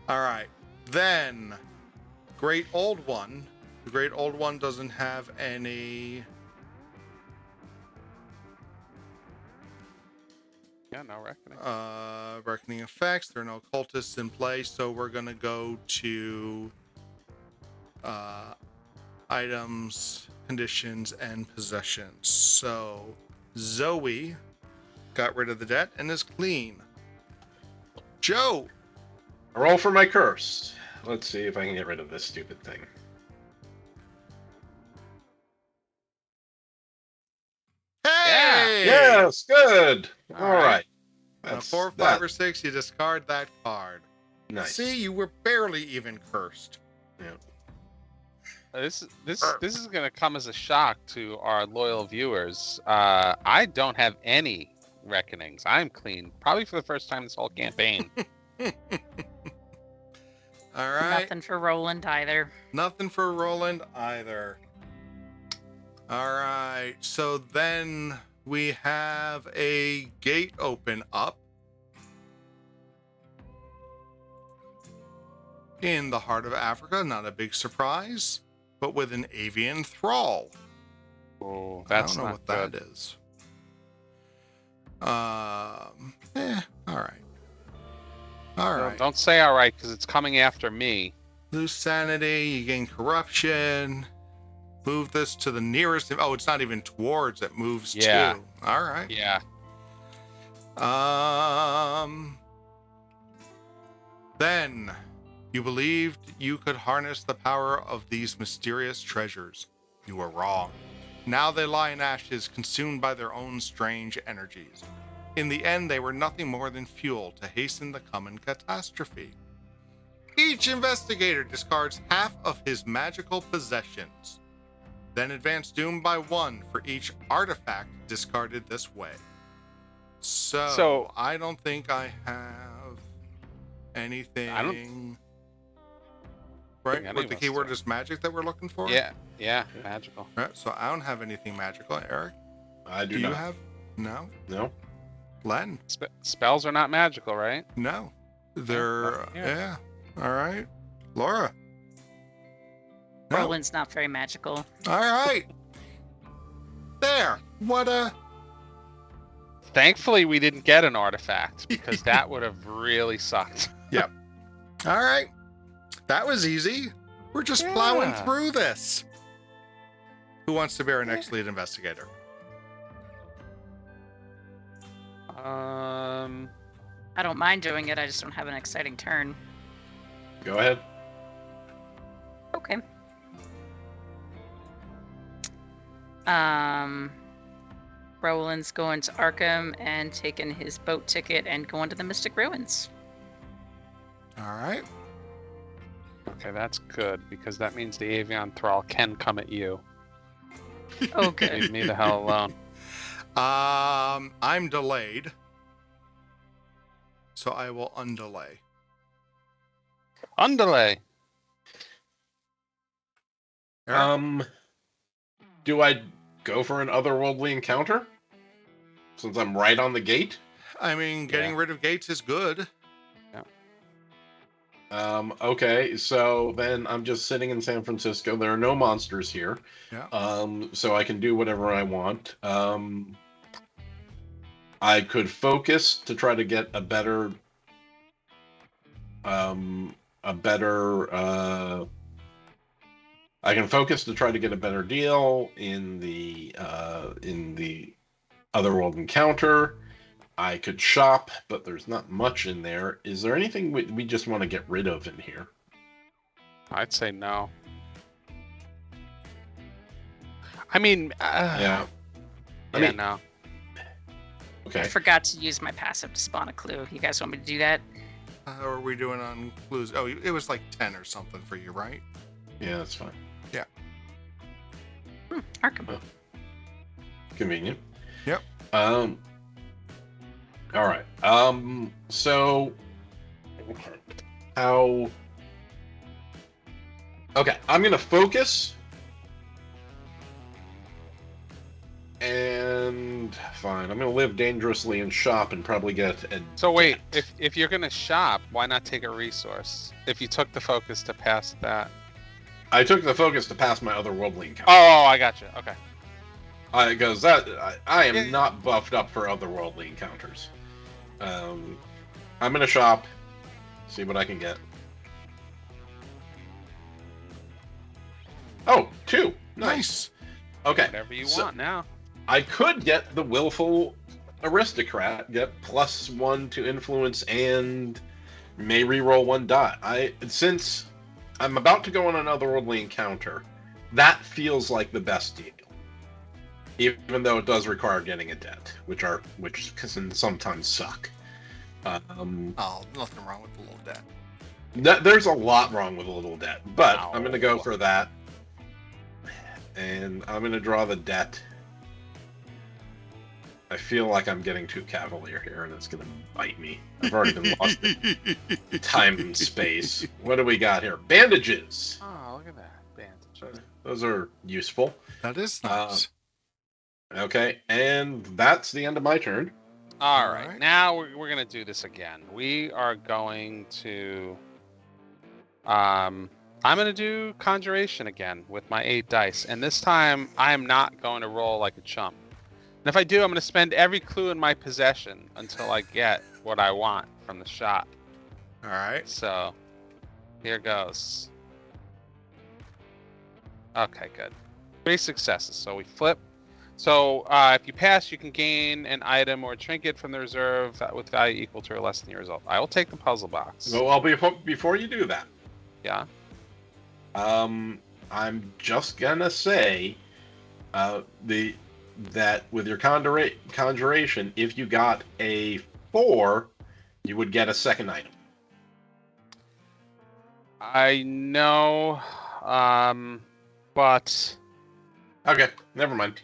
All right. Then, Great Old One. The Great Old One doesn't have any... Yeah, no reckoning. reckoning effects. There are no cultists in play, so we're going to go to items, conditions, and possessions. So Zoe got rid of the debt and is clean. Joe. A roll for my curse. Let's see if I can get rid of this stupid thing. Hey! Yes, good. All All right. On a 4, 5, or 6, you discard that card. Nice. See, you were barely even cursed. Yeah. This is gonna come as a shock to our loyal viewers. I don't have any reckonings. I'm clean, probably for the first time this whole campaign. All right. Nothing for Roland either. Nothing for Roland either. All right. So then we have a gate open up in the heart of Africa. Not a big surprise, but with an avian thrall. Oh, that's I don't know not what good. that is. All right. All right. Don't say all right, because it's coming after me. Lose sanity, you gain corruption. Move this to the nearest. Oh, it's not even towards, it moves Yeah. to. All right. Yeah. Then you believed you could harness the power of these mysterious treasures. You were wrong. Now they lie in ashes, consumed by their own strange energies. In the end, they were nothing more than fuel to hasten the coming catastrophe. Each investigator discards half of his magical possessions. Then advance doom by 1 for each artifact discarded this way. So I don't think I have anything. Right? Any What of the us keyword do. is magic that we're looking for? Yeah, magical. Right, so I don't have anything magical. Eric, I do do you not. have? No. No. Len? Spells are not magical, right? No. They're, Yeah. yeah. All right. Laura? No. Roland's not very magical. All right. There. What a. Thankfully, we didn't get an artifact, because that would have really sucked. All right. That was easy. We're just plowing Yeah. through this. Who wants to be our next lead investigator? I don't mind doing it. I just don't have an exciting turn. Go ahead. Okay. Roland's going to Arkham and taking his boat ticket and going to the Mystic Ruins. All right. Okay, that's good, because that means the Avian Thrall can come at you. Oh, good. Leave me the hell alone. I'm delayed. So I will undelay. Undelay. Eric? Do I go for an otherworldly encounter? Since I'm right on the gate? I mean, getting Yeah. rid of gates is good. Okay, so then I'm just sitting in San Francisco. There are no monsters here. Yeah. So I can do whatever I want. I could focus to try to get a better I can focus to try to get a better deal in the otherworld encounter. I could shop, but there's not much in there. Is there anything we just want to get rid of in here? I'd say no. I mean, Yeah. I yeah, mean- no. I Okay. forgot to use my passive to spawn a clue. You guys want me to do that? How are we doing on clues? Oh, it was like 10 or something for you, right? Yeah, that's fine. Arkham. Convenient. Yep. All right. So how? Okay, I'm gonna focus, and fine. I'm gonna live dangerously and shop and probably get a. So wait, debt. if you're gonna shop, why not take a resource? If you took the focus to pass that. I took the focus to pass my otherworldly encounter. Oh, I got you. Okay. Because I am Yeah. not buffed up for otherworldly encounters. I'm gonna shop, see what I can get. Oh, 2. Nice. Okay. Whatever you so want now. I could get the willful aristocrat, get +1 to influence, and may reroll 1 die. Since I'm about to go on an otherworldly encounter, that feels like the best deal. Even though it does require getting a debt, which can sometimes suck. Oh, nothing wrong with the little debt. There's a lot wrong with a little debt, but Ow. I'm going to go for that. And I'm going to draw the debt. I feel like I'm getting too cavalier here, and it's going to bite me. I've already been lost in time and space. What do we got here? Bandages. Oh, look at that. Bandages. Those are useful. That is nice. Okay, and that's the end of my turn. All right. Alright. Now we're going to do this again. We are going to... I'm going to do Conjuration again with my 8 dice. And this time, I am not going to roll like a chump. And if I do, I'm going to spend every clue in my possession until I get what I want from the shot. All right. So, here goes. Okay, good. 3 successes. So we flip. So if you pass, you can gain an item or trinket from the reserve with value equal to or less than your result. I will take the puzzle box. Well, before you do that, Yeah. I'm just gonna say, that with your conjuration, if you got a 4, you would get a second item. I know, but Okay, never mind.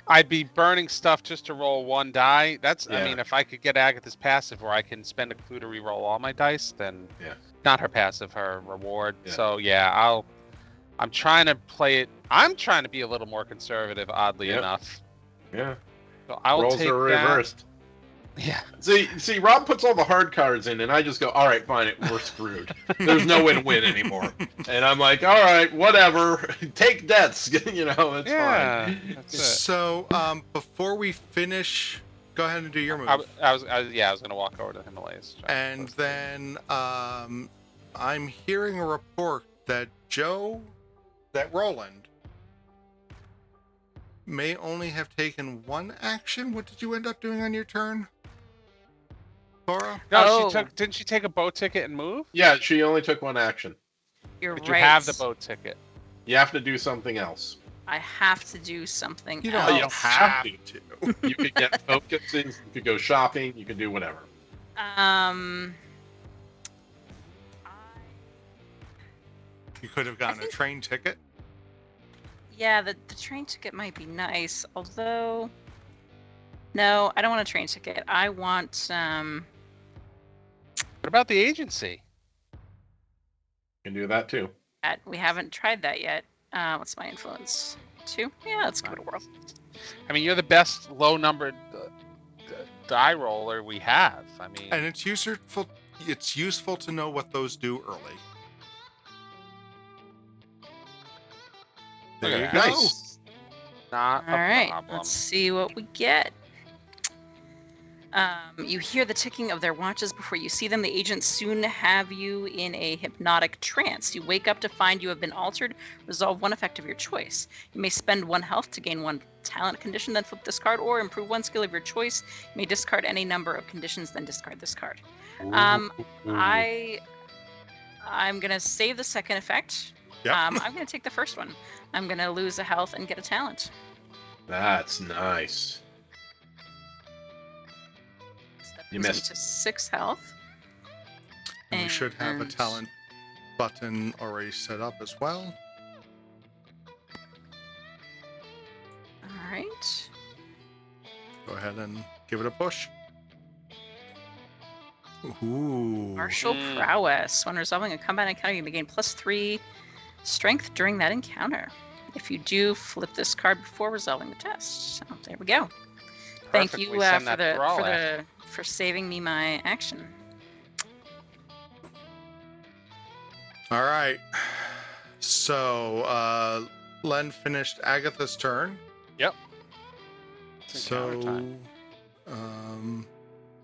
I'd be burning stuff just to roll 1 die. That's, Yeah. I mean, if I could get Agatha's passive where I can spend a clue to re-roll all my dice, then Yeah. not her passive, her reward. Yeah. So yeah, I'm trying to play it. I'm trying to be a little more conservative, oddly Yep. enough. Yeah, So I will rolls take are that. reversed. Yeah. See, Rob puts all the hard cards in, and I just go, all right, fine, we're screwed. There's no way to win anymore. And I'm like, all right, whatever, take debts, it's Yeah, fine. that's it. So, before we finish, go ahead and do your move. I was gonna walk over to the Himalayas. And then I'm hearing a report that Roland may only have taken 1 action. What did you end up doing on your turn, Laura? No, Oh. didn't she take a boat ticket and move? Yeah, she only took 1 action. You're Did right. you have the boat ticket? You have to do something else. I have to do something You else. don't, you don't have have to. You could get focuses, you could go shopping, you could do whatever. You could have gotten a train ticket. Yeah, the train ticket might be nice, although... No, I don't want a train ticket. I want, What about the agency? You can do that too. we haven't tried that yet. What's my influence? 2? Yeah, let's give it a whirl. I mean, you're the best low-numbered die roller we have. I mean, And it's useful. It's useful to know what those do early. Look There you at go. that. Nice. not All a right, problem. let's see what we get. You hear the ticking of their watches before you see them. The agents soon have you in a hypnotic trance. You wake up to find you have been altered. Resolve 1 effect of your choice. You may spend 1 health to gain 1 talent condition, then flip this card, or improve 1 skill of your choice. You may discard any number of conditions, then discard this card. I'm gonna save the second effect. Yep. I'm gonna take the first one. I'm gonna lose a health and get a talent. That's nice. That You brings me missed. to 6 health. And we should have a And- talent button already set up as well. All right. Go ahead and give it a push. Ooh. Martial prowess. When resolving a combat encounter, you may gain +3 strength during that encounter. If you do, flip this card before resolving the test. So there we go. Thank Perfect. you We send for that thrall after. for saving me my action. All right. So, Len finished Agatha's turn. Yep. It's encounter time.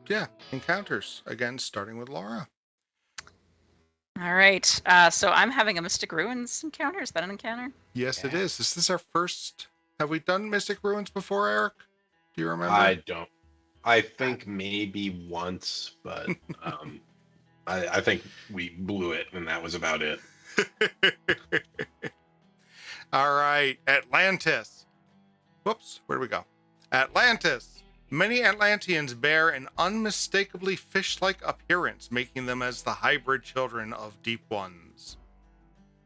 Yeah, encounters again, starting with Laura. All right. So I'm having a Mystic Ruins encounter. Is that an encounter? Yes, it Yeah. is. Is this our first? Have we done Mystic Ruins before, Eric? Do you remember? I don't. I think maybe once, but I think we blew it, and that was about it. All right, Atlantis. Whoops, where do we go? Atlantis. Many Atlanteans bear an unmistakably fish-like appearance, making them as the hybrid children of Deep Ones.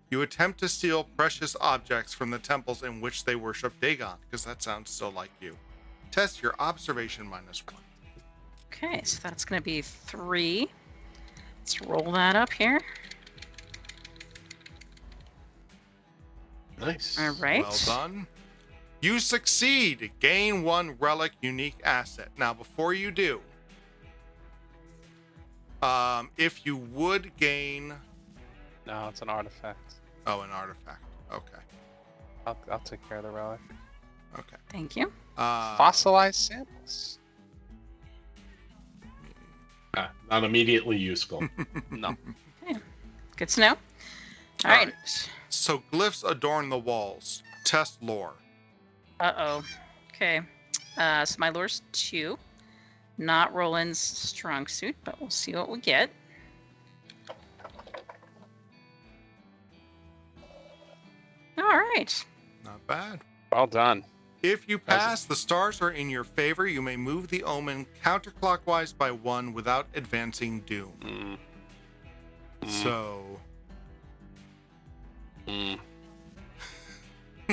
You attempt to steal precious objects from the temples in which they worship Dagon, because that sounds so like you. Test your observation -1. Okay, so that's going to be 3. Let's roll that up here. Nice. All right. Well done. You succeed. Gain 1 relic unique asset. Now, before you do, if you would gain... No, it's an artifact. Oh, an artifact. Okay. I'll take care of the relic. Okay. Thank you. Fossilized samples. Not immediately useful. No. Okay. Good to know. All All right. So glyphs adorn the walls. Test lore. Uh-oh. Okay. So my lore's 2. Not Roland's strong suit, but we'll see what we get. All right. Not bad. Well done. If you pass, the stars are in your favor. You may move the omen counterclockwise by 1 without advancing doom. So...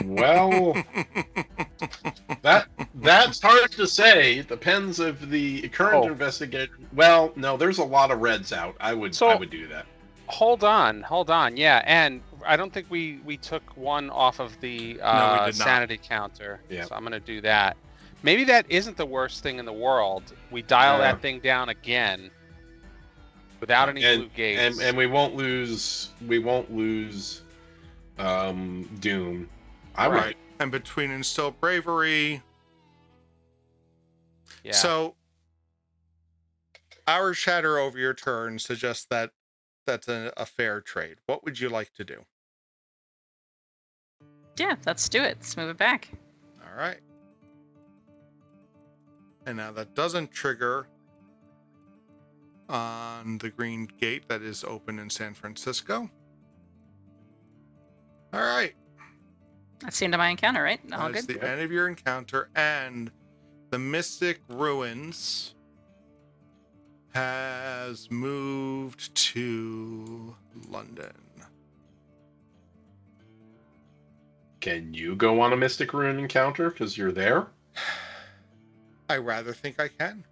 Well, that's hard to say. It depends if the current investigator. Well, no, there's a lot of reds out. I would do that. Hold on. Yeah, and I don't think we took 1 off of the No, we did not. sanity counter. Yeah. So I'm gonna do that. Maybe that isn't the worst thing in the world. We dial that thing down again without any blue gates. And we won't lose. Doom. Right. And between Instill Bravery... Yeah. So, our chatter over your turn suggests that that's a fair trade. What would you like to do? Yeah, let's do it. Let's move it back. All right. And now that doesn't trigger on the green gate that is open in San Francisco. All right. That's the end of my encounter, right? All That's good? the end of your encounter, and the Mystic Ruins has moved to London. Can you go on a Mystic Rune encounter because you're there? I rather think I can.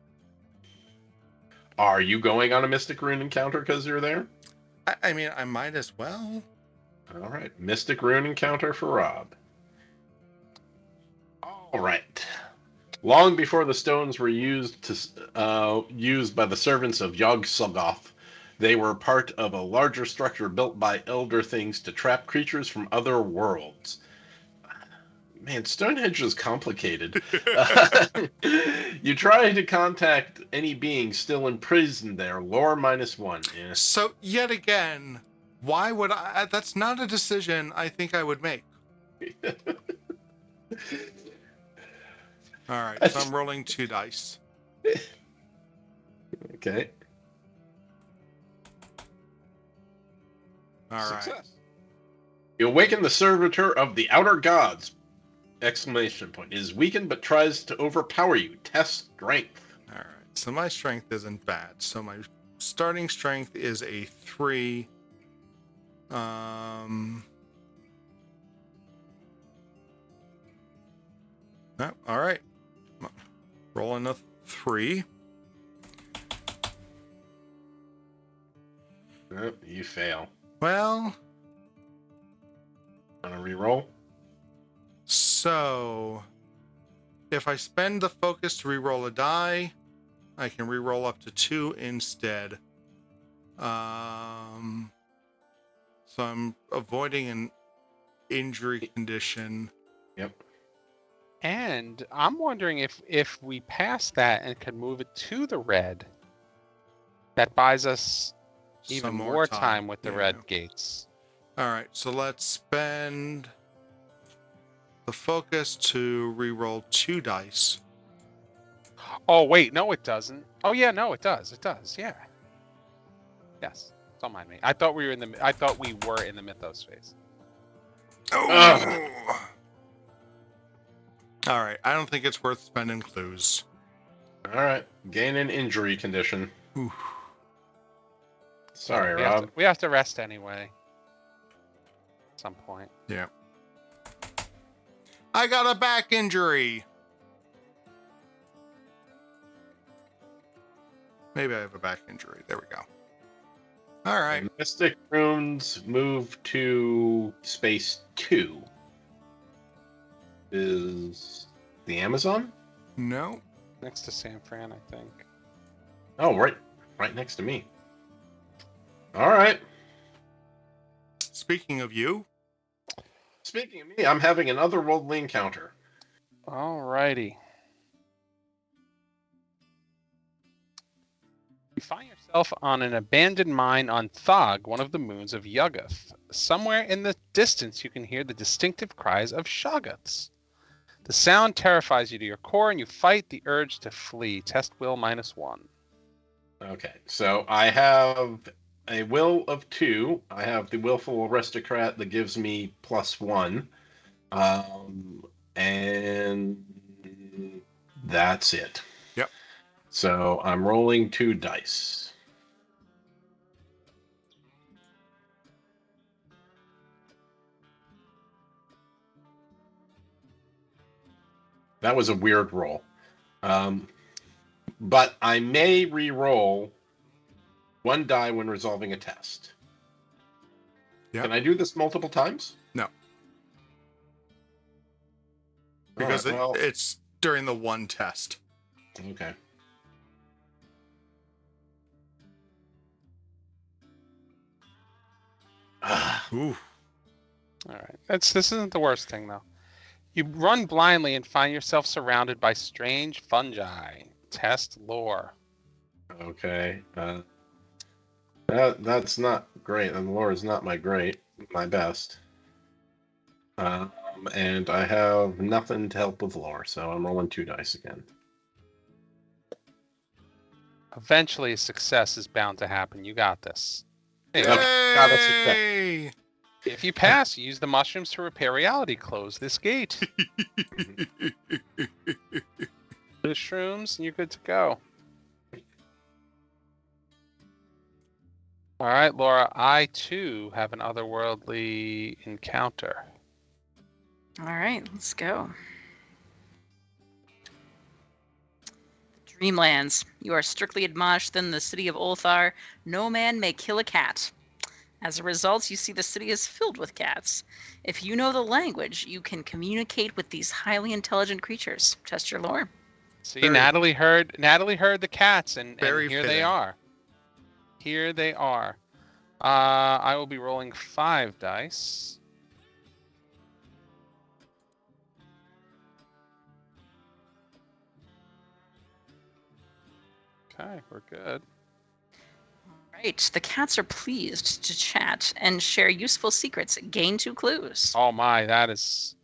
Are you going on a Mystic Rune encounter because you're there? I mean, I might as well. All right, Mystic Rune encounter for Rob. All right. Long before the stones were used by the servants of Yog-Sothoth, they were part of a larger structure built by elder things to trap creatures from other worlds. Man, Stonehenge is complicated. You try to contact any being still imprisoned there. Lore -1. Yeah. So, yet again, why would I? That's not a decision I think I would make. All right, so I'm rolling 2 dice. Okay. All right. Success. You awaken the servitor of the outer gods! Exclamation point. Is weakened but tries to overpower you. Test strength. All right. So my strength isn't bad. So my starting strength is a 3. Oh, all right. Rolling a 3. Oh, you fail. Well, Want to reroll? so if I spend the focus to reroll a die, I can reroll up to 2 instead. So I'm avoiding an injury condition. Yep. And I'm wondering if we pass that and can move it to the red, that buys us even Some more time with the Yeah. red gates. All right, so let's spend the focus to reroll 2 dice. Oh wait, no, it doesn't. Oh yeah, no, it does. It does. Yeah. Yes. Don't mind me. I thought we were in the Mythos phase. All right, I don't think it's worth spending clues. All right. Gain an injury condition. Oof. Sorry, we Rob. we have to rest anyway. At some point. Yeah. I got a back injury. Maybe I have a back injury. There we go. All right. Mystic Runes move to space 2. Is the Amazon? No. Next to San Fran, I think. Oh, right next to me. All right. Speaking of you. Speaking of me, I'm having an otherworldly encounter. Alrighty. You find yourself on an abandoned mine on Thog, one of the moons of Yuggoth. Somewhere in the distance, you can hear the distinctive cries of Shoggoths. The sound terrifies you to your core, and you fight the urge to flee. Test will -1. Okay, so I have a will of 2. I have the willful aristocrat that gives me +1. And that's it. Yep. So I'm rolling 2 dice. That was a weird roll. But I may re-roll 1 die when resolving a test. Yep. Can I do this multiple times? No. Because All right, well, it's during the one test. okay. Ooh. Alright. This isn't the worst thing, though. You run blindly and find yourself surrounded by strange fungi. Test lore. Okay. That's not great. And lore is not my best. And I have nothing to help with lore, so I'm rolling 2 dice again. Eventually, success is bound to happen. You got this. Hey, Okay. Got a success. Yay! if you pass, use the mushrooms to repair reality. Close this gate. The shrooms, and you're good to go. All right, Laura, I too have an otherworldly encounter. All right, let's go. Dreamlands. You are strictly admonished in the city of Ulthar. No man may kill a cat. As a result, you see the city is filled with cats. If you know the language, you can communicate with these highly intelligent creatures. Test your lore. See, Very- Natalie heard the cats, and Very here fitting. they are. Here they are. I will be rolling 5 dice. Okay, we're good. Right. The cats are pleased to chat and share useful secrets. Gain 2 clues. Oh my, that is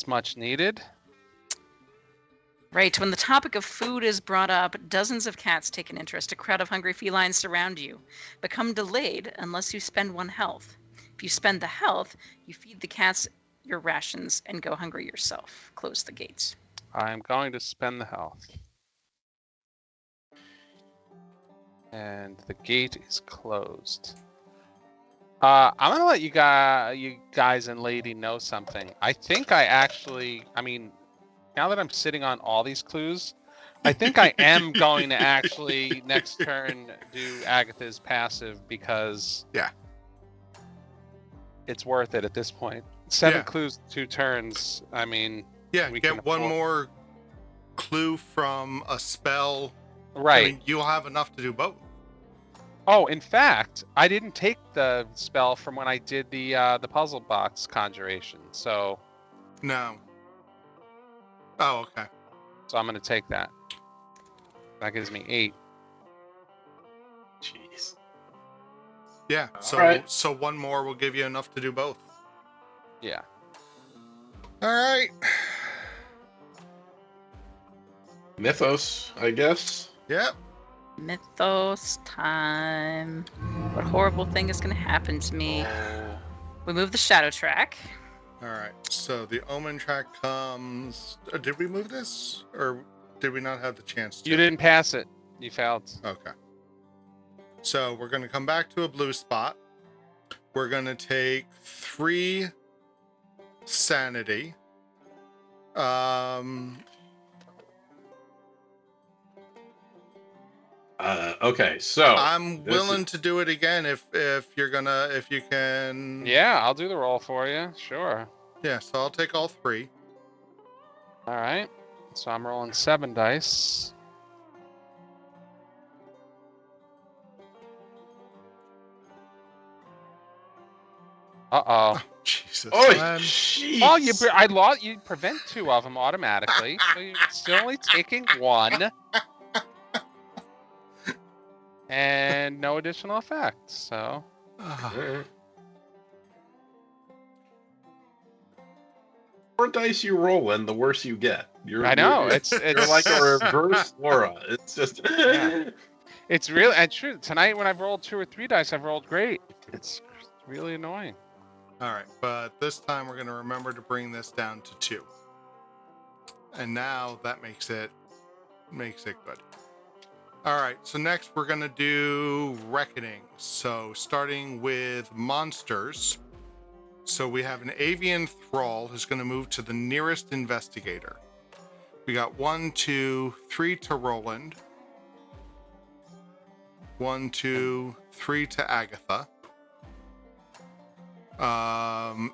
much needed. Right. When the topic of food is brought up, dozens of cats take an interest. A crowd of hungry felines surround you. Become delayed unless you spend 1 health. If you spend the health, you feed the cats your rations and go hungry yourself. Close the gates. I'm going to spend the health. And the gate is closed. I'm gonna let you guys and lady know something. I think I mean, now that I'm sitting on all these clues, I think I am going to actually next turn do Agatha's passive because Yeah. it's worth it at this point. 7 Yeah. clues, 2 turns. I mean, Yeah, We can get one afford- more clue from a spell. right. I mean, you'll have enough to do both. Oh, in fact, I didn't take the spell from when I did the puzzle box conjuration, so No. Oh, okay. I'm gonna take that. That gives me 8. Jeez. Yeah. All So right. so one more will give you enough to do both. Yeah. All right. Mythos, I guess. Yep. Mythos time. What horrible thing is going to happen to me? We move the shadow track. All right. So the omen track comes. Did we move this or did we not have the chance to? You didn't pass it. You failed. Okay. So we're going to come back to a blue spot. We're going to take 3 sanity. Okay, so I'm willing to do it again if you can. Yeah, I'll do the roll for you. Sure. Yeah, so I'll take all 3. All right. So I'm rolling 7 dice. Uh-oh. Oh, Jesus. Oh, man. jeez. Well, you prevent 2 of them automatically, so you're still only taking 1. And no additional effects, so... Ah. The more dice you roll in, the worse you get. I know, You're like a reverse Laura. It's just... Yeah. It's really... And true, tonight when I've rolled 2 or 3 dice, I've rolled great. It's really annoying. All right, but this time we're going to remember to bring this down to 2. And now that makes it good. All right, so next we're going to do reckoning. So starting with monsters. So we have an avian thrall who's going to move to the nearest investigator. We got 1, 2, 3 to Roland. 1, 2, 3 to Agatha.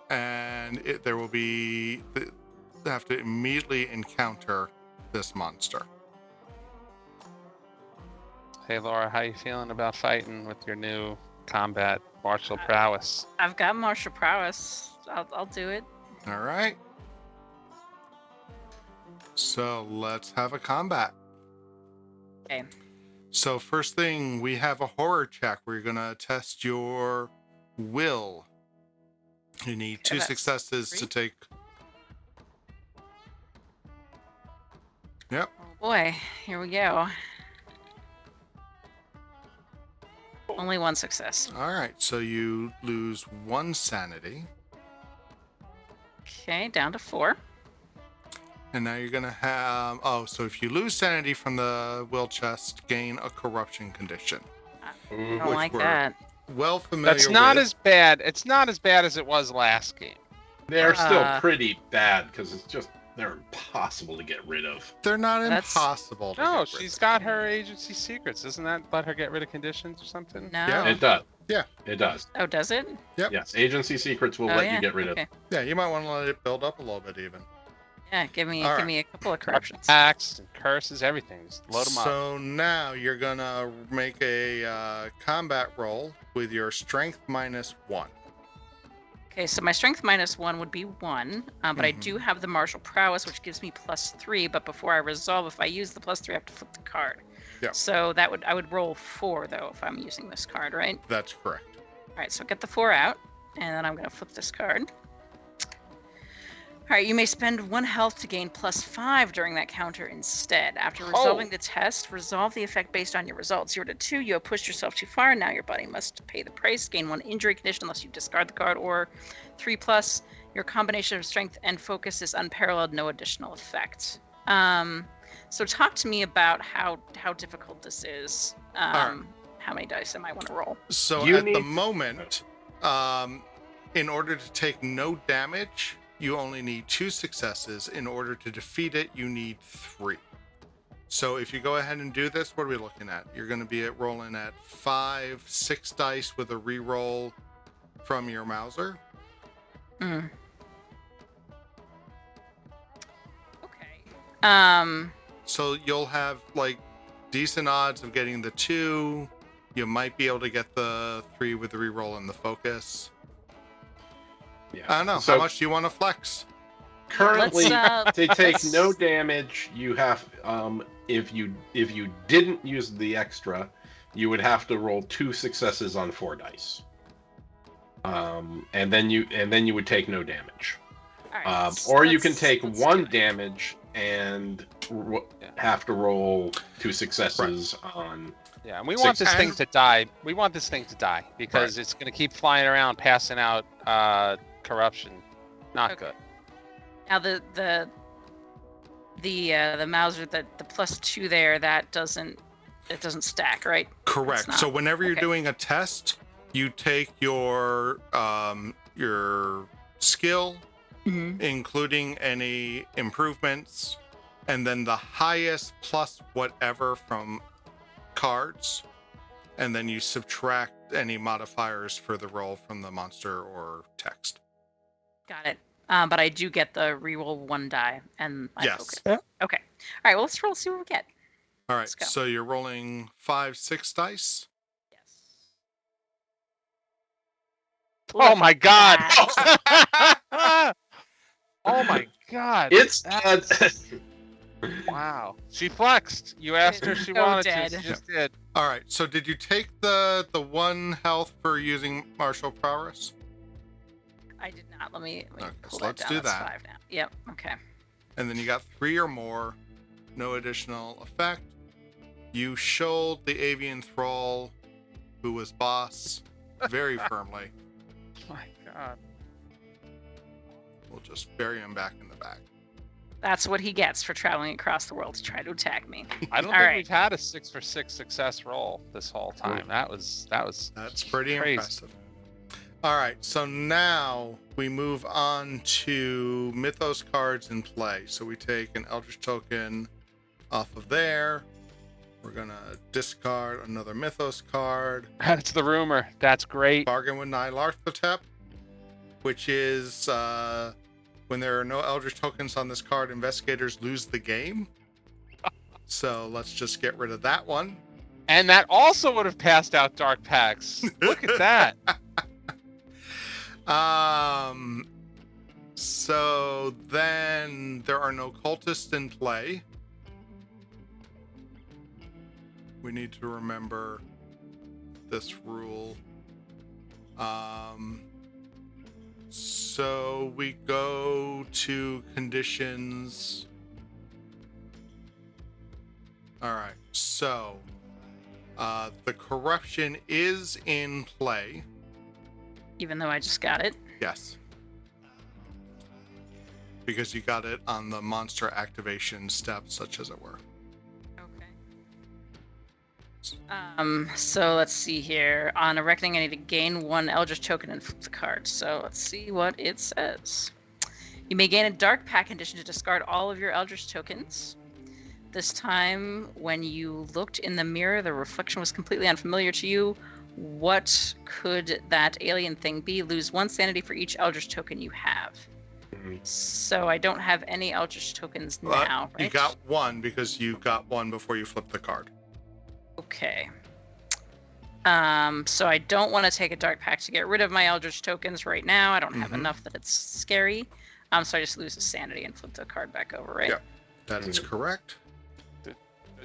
And there will be, they have to immediately encounter this monster. Hey, Laura, how you feeling about fighting with your new combat martial prowess? I've got martial prowess. I'll do it. All right. So let's have a combat. Okay. So first thing, we have a horror check where you're going to test your will. You need 2 that's successes 3? to take. Yep. Oh boy, here we go. Only 1 success. All right. So you lose 1 sanity. Okay, down to 4. And now you're going to have... Oh, so if you lose sanity from the will chest, gain a corruption condition. I don't Which like we're that. well familiar That's not with. as bad. It's not as bad as it was last game. They're still pretty bad because they're impossible to get rid of. They're not That's- impossible to No, get rid she's of. got her agency secrets. Doesn't that let her get rid of conditions or something? No. Yeah. It does. Yeah. It does. Oh, does it? Yep. Yes, agency secrets will Oh, let yeah. you get rid okay. of. Yeah, you might want to let it build up a little bit even. Yeah, give me All a couple of corruptions. Acts and curses, everything. Just load them up. So now you're going to make a combat roll with your strength -1. Okay, so my strength -1 would be 1, but I Mhm. do have the martial prowess, which gives me +3. But before I resolve, if I use the +3, I have to flip the card. Yeah. So I would roll 4 though if I'm using this card, right? That's correct. All right, so get the 4 out, and then I'm going to flip this card. All right, you may spend 1 health to gain +5 during that counter instead. After resolving the test, resolve the effect based on your results. 0 to 2, you have pushed yourself too far, and now your body must pay the price. Gain 1 injury condition unless you discard the card, or 3+, your combination of strength and focus is unparalleled, no additional effect. So talk to me about how difficult this is. right. How many dice I might want to roll. So You at the need- moment, in order to take no damage, you only need 2 successes. In order to defeat it, you need 3. So if you go ahead and do this, what are we looking at? You're going to be rolling at 5, 6 dice with a reroll from your Mauser. Mm. Okay. So you'll have like decent odds of getting the 2. You might be able to get the 3 with the reroll and the focus. Yeah. I don't know. So How much do you want to flex? currently, Let's, they take let's- no damage. You have, if you didn't use the extra, you would have to roll 2 successes on 4 dice. And then you would take no damage. All right, Or you can let's- take let's 1 do it. damage and have to roll 2 successes on. Yeah, and we want this thing And- to die. We want this thing to die because it's going to keep flying around, passing out corruption. Not Okay. good. Now the the Mauser, the +2 there, that doesn't stack, right? Correct. So whenever you're okay. doing a test, you take your skill, including any improvements, and then the highest plus whatever from cards, and then you subtract any modifiers for the roll from the monster or text. Got it. But I do get the reroll 1 die and my focus. Yeah. Okay. All right. Well, let's roll. See what we get. All right. Let's go. So you're rolling 5, 6 dice. Yes. Oh my god! Oh my god! It's Wow. She flexed. You asked her if she So wanted dead. to. She just did. All right. So did you take the 1 health for using martial prowess? I did not. Let me Okay, pull so that let's down. do That's that. 5 now. Yep. Okay. And then you got 3 or more, no additional effect. You shouldered the avian thrall, who was boss, very firmly. Oh my god. We'll just bury him back in the bag. That's what he gets for traveling across the world to try to attack me. I don't All think right. we've had a 6 for 6 success roll this whole time. That was That's pretty crazy. impressive. All right, so now we move on to Mythos cards in play. So we take an Eldritch token off of there. We're gonna discard another Mythos card. That's the rumor. That's great. Bargain with Nyarlathotep, which is when there are no Eldritch tokens on this card, investigators lose the game. So let's just get rid of that one. And that also would have passed out dark packs. Look at that. So then there are no cultists in play. We need to remember this rule. So we go to conditions. All right. So the corruption is in play. Even though I just got it. Yes. Because you got it on the monster activation step, such as it were. Okay. So let's see here. On a reckoning, I need to gain 1 Eldritch token and flip the card. So let's see what it says. You may gain a dark pack condition to discard all of your Eldritch tokens. This time, when you looked in the mirror, the reflection was completely unfamiliar to you. What could that alien thing be? Lose 1 sanity for each Eldritch token you have. So I don't have any Eldritch tokens now, right? You got 1 because you got 1 before you flipped the card. Okay. So I don't want to take a dark pack to get rid of my Eldritch tokens right now. I don't have enough that it's scary. So I just lose a sanity and flip the card back over, right? Yep. That is correct. Does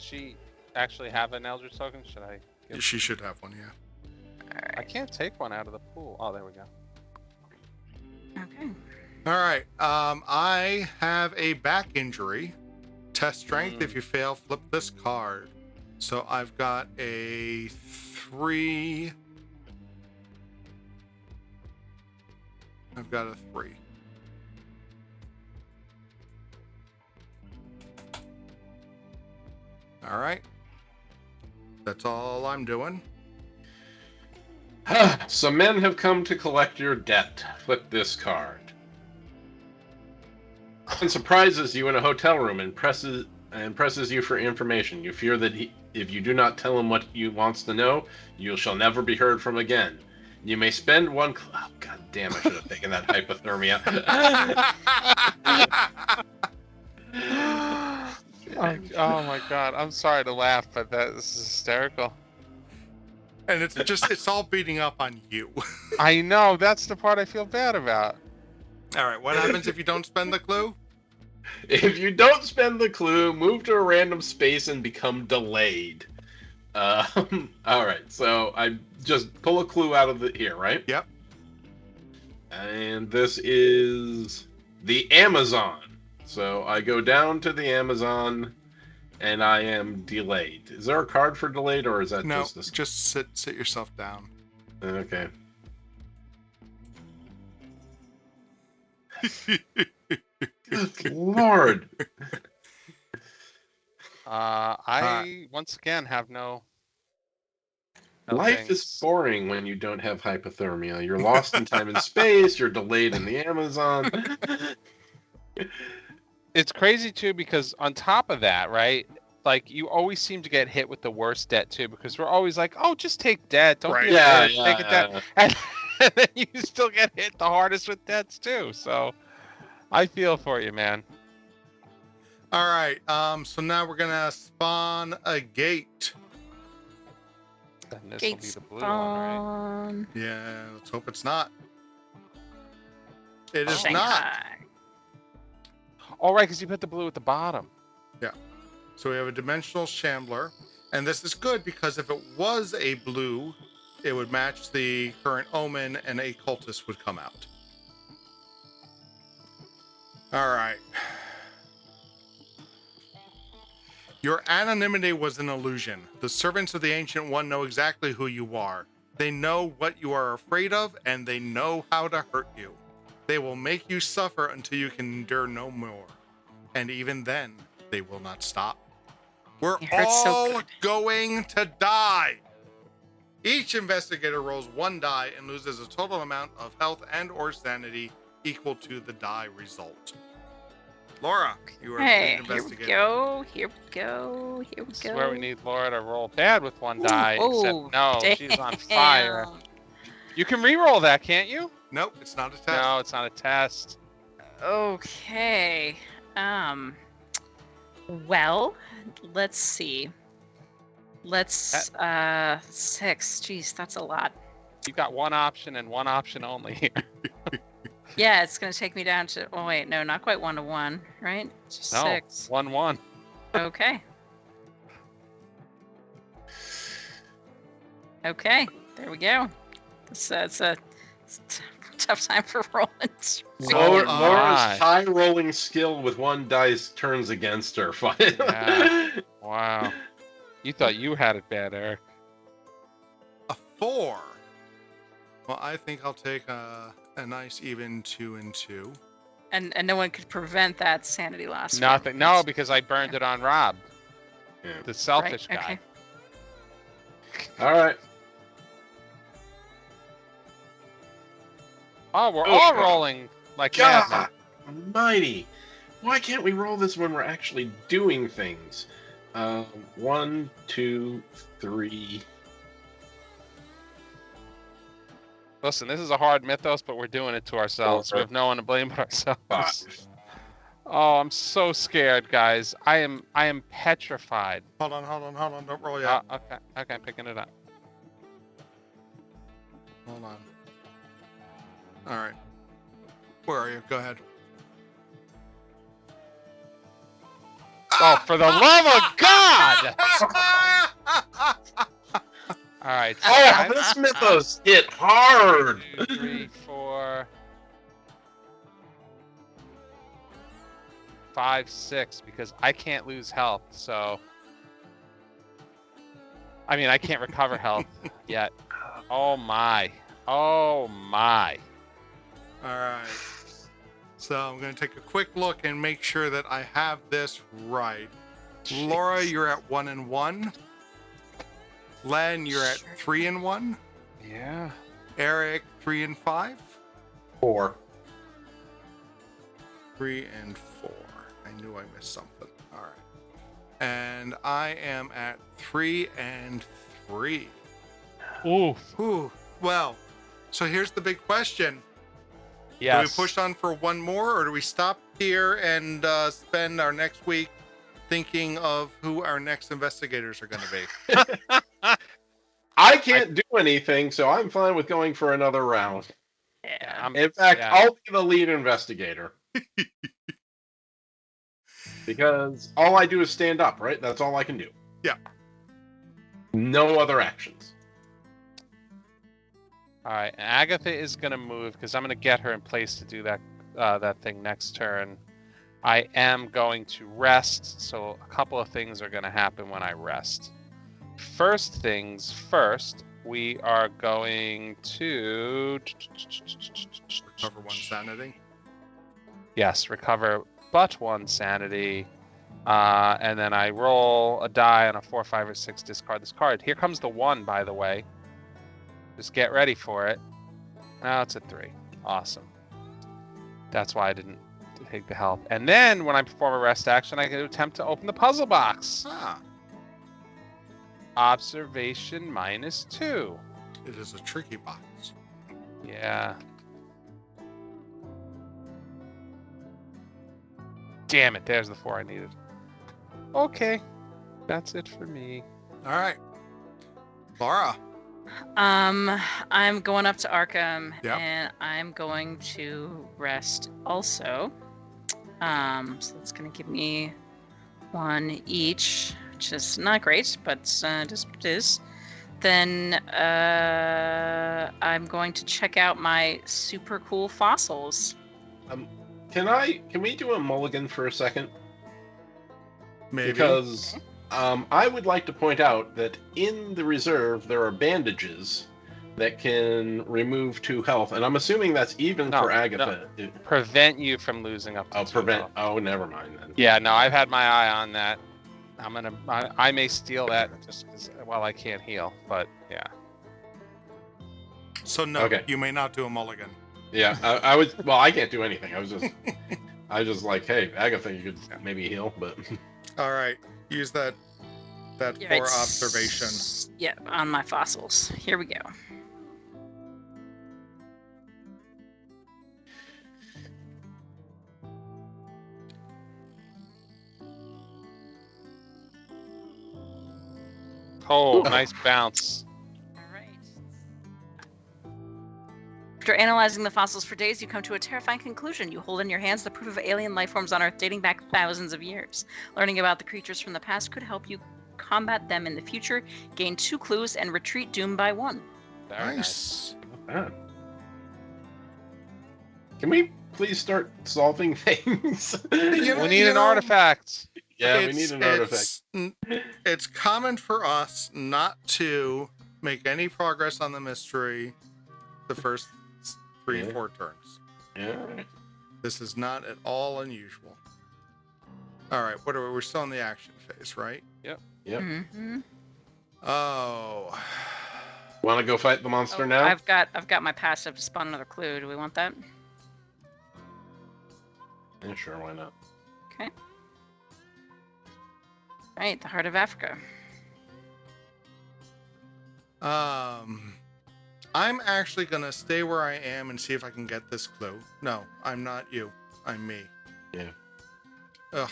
she actually have an Eldritch token? Should I? She should have 1, yeah. All right. I can't take one out of the pool. Oh, there we go. Okay. All right. I have a back injury. Test strength. If you fail, flip this card. So I've got a 3. I've got a 3. All right. That's all I'm doing. Some men have come to collect your debt. Flip this card. And surprises you in a hotel room and presses you for information. You fear that if you do not tell him what you wants to know, you shall never be heard from again. You may spend 1. Oh, god damn! I should have taken that hypothermia. Oh my god! I'm sorry to laugh, but that is hysterical. And it's all beating up on you. I know. That's the part I feel bad about. All right. What happens if you don't spend the clue? If you don't spend the clue, move to a random space and become delayed. All right, so I just pull a clue out of here, right? Yep. And this is the Amazon. So I go down to the Amazon, and I am delayed. Is there a card for delayed, or is that No, just this? just sit yourself down. Okay. Good Lord. I once again have no Life is things. boring when you don't have hypothermia. You're lost in time and space. You're delayed in the Amazon. It's crazy too because on top of that, right? Like you always seem to get hit with the worst debt too because we're always like, oh, just take debt. Don't be a Yeah, bitch. Take a debt. And then you still get hit the hardest with debts too. So I feel for you, man. All right. So now we're gonna spawn a gate. Then this Gate will be the blue one, right? spawn. Yeah. Let's hope it's not. It is not. Shanghai. All right, because you put the blue at the bottom. Yeah. So we have a dimensional shambler, and this is good because if it was a blue, it would match the current omen, and a cultist would come out. All right. Your anonymity was an illusion. The servants of the Ancient One know exactly who you are. They know what you are afraid of, and they know how to hurt you. They will make you suffer until you can endure no more. And even then, they will not stop. We're It hurts so all good. going to die. Each investigator rolls 1 die and loses a total amount of health and or sanity equal to the die result. Laura, you are the Hey, lead here we investigator. go. Here we go. Here we This go. is where we need Laura to roll bad with 1 die. Ooh, Except no, she's on fire. damn. You can re-roll that, can't you? Nope, it's not a test. No, it's not a test. Okay. Well, let's see. Let's 6. Jeez, that's a lot. You got 1 option and 1 option only here. Yeah, it's gonna take me down to. Oh wait, no, not quite 1 to 1, right? It's just No, 6. 1-1. Okay. Okay, there we go. It's a tough time for rolling. Laura's my. high rolling skill with 1 dice turns against her. Yeah. Wow. You thought you had it bad, Eric. A 4. Well, I think I'll take a nice even 2 and 2. And no one could prevent that sanity loss. from- Nothing. No, because I burned it on Rob, Yeah. the selfish Right, guy. okay. All right. Oh, we're Oh, all God. rolling like madmen. God almighty. Why can't we roll this when we're actually doing things? 1, 2, 3. Listen, this is a hard mythos, but we're doing it to ourselves. We have no one to blame but ourselves. 5. Oh, I'm so scared, guys. I am petrified. Hold on. Don't roll yet. Okay, I'm picking it up. Hold on. All right. Where are you? Go ahead. Oh, for the love of God! All right. So Oh, this mythos hit hard. 1, 2, 3, 4, 5, 6, because I can't lose health. So, I mean, I can't recover health yet. Oh my! Oh my! All right. So I'm going to take a quick look and make sure that I have this right. Laura, you're at 1 and 1. Len, you're at 3 and 1. Yeah. Eric, 3 and 5. 4. 3 and 4. I knew I missed something. All right. And I am at 3 and 3. Ooh. Whew. Well, so here's the big question. Yes. Do we push on for 1 more, or do we stop here and spend our next week thinking of who our next investigators are going to be? I can't do anything, so I'm fine with going for another round. Yeah. In fact, yeah. I'll be the lead investigator. Because all I do is stand up, right? That's all I can do. Yeah. No other actions. All right, and Agatha is gonna move because I'm gonna get her in place to do that thing next turn. I am going to rest, so a couple of things are gonna happen when I rest. First things first, we are going to Recover 1 sanity. Yes, recover but 1 sanity, And then I roll a die on a 4, 5, or 6, discard this card. Here comes the 1, by the way. Just get ready for it. Now it's a 3. Awesome. That's why I didn't take the help. And then when I perform a rest action, I can attempt to open the puzzle box. Ah, Observation -2. it is a tricky box. Yeah. Damn it, there's the 4 I needed. Okay. That's it for me. All right. Laura. I'm going up to Arkham, Yep. and I'm going to rest also. So it's going to give me 1 each, which is not great, but just what it is. Then I'm going to check out my super cool fossils. Can we do a mulligan for a second? Maybe. Because I would like to point out that in the reserve there are bandages that can remove 2 health, and I'm assuming that's even No, for Agatha. Prevent you from losing up to 2 Prevent. health. Oh, never mind then. Yeah, no, I've had my eye on that. I may steal that just because, well, I can't heal, but yeah. So no, Okay. you may not do a mulligan. Yeah, I was. Well, I can't do anything. I was just like, hey, Agatha, you could maybe heal, but All right. Use that Yeah, for it's- observation. Yeah, on my fossils. Here we go. Oh, nice bounce. Alright. After analyzing the fossils for days, you come to a terrifying conclusion. You hold in your hands the proof of alien life forms on Earth dating back thousands of years. Learning about the creatures from the past could help you combat them in the future, gain 2 clues, and retreat doomed by 1. Very nice. Nice. Can we please start solving things? You know- We need an artifact. Yeah, we need an artifact. It's common for us not to make any progress on the mystery the first 3, Yeah. 4 turns. Yeah. This is not at all unusual. All right, what are we? We're still in the action phase, right? Yep. Mm-hmm. Oh, Want to go fight the monster now? I've got my passive to spawn another clue. Do we want that? Yeah, sure, why not? Okay. Right, the Heart of Africa. I'm actually gonna stay where I am and see if I can get this clue. No, I'm not you. I'm me. Yeah. Ugh,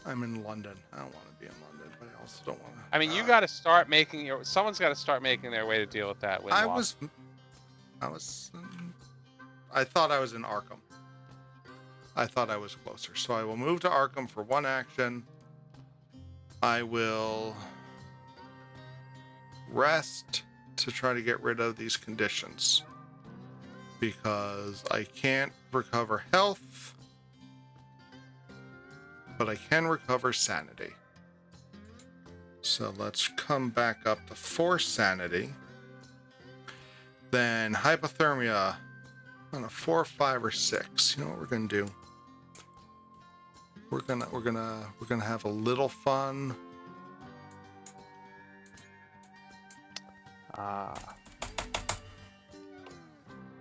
I'm in London. I don't want to be in London, but I also don't want to. I mean, you got to start making someone's got to start making their way to deal with that. I thought I was in Arkham. I thought I was closer, so I will move to Arkham for 1 action. I will rest to try to get rid of these conditions because I can't recover health, but I can recover sanity. So let's come back up to 4 sanity. Then hypothermia on a 4, 5, or 6. You know what we're gonna do? We're gonna have a little fun.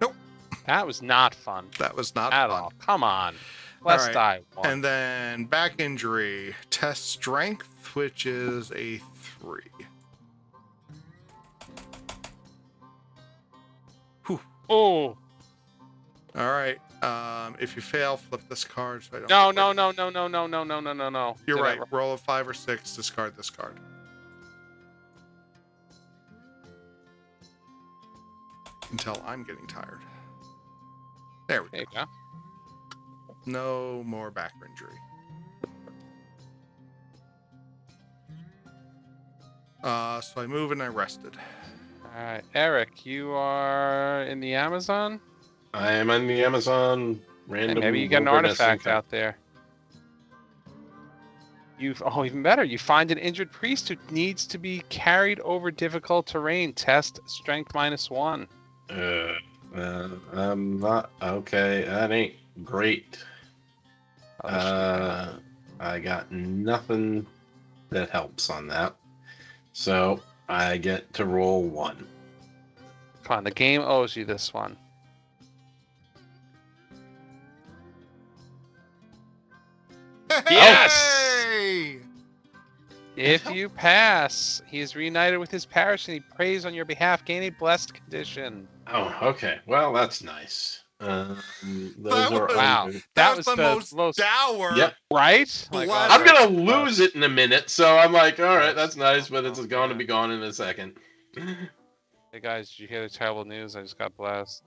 Nope. That was not fun That was not at fun. all. Come on. Let's right. die. 1. And then back injury, test strength, which is a 3. Whew. Oh. All right. If you fail, flip this card. So I don't. No. You're Did I right. Roll a 5 or 6. Discard this card. Until I'm getting tired. There we There go. you go. No more back injury. So I move and I rested. All right, Eric, you are in the Amazon. I am on the Amazon random. And maybe you get an wilderness artifact encounter. out there. Even better. You find an injured priest who needs to be carried over difficult terrain. Test strength -1. I'm not okay. That ain't great. Oh, I got nothing that helps on that. So I get to roll 1. Come on, the game owes you this one. Yes! Hey! If you pass, he is reunited with his parish and he prays on your behalf. Gain a blessed condition. Oh, okay. Well, that's nice. Those are Wow. under- That was was the most dour. Yep. right? Like, Blast. I'm gonna that's lose it in a minute, so I'm like, all right, that's nice, but it's Oh, going to man. be gone in a second. Hey guys, did you hear the terrible news? I just got blessed.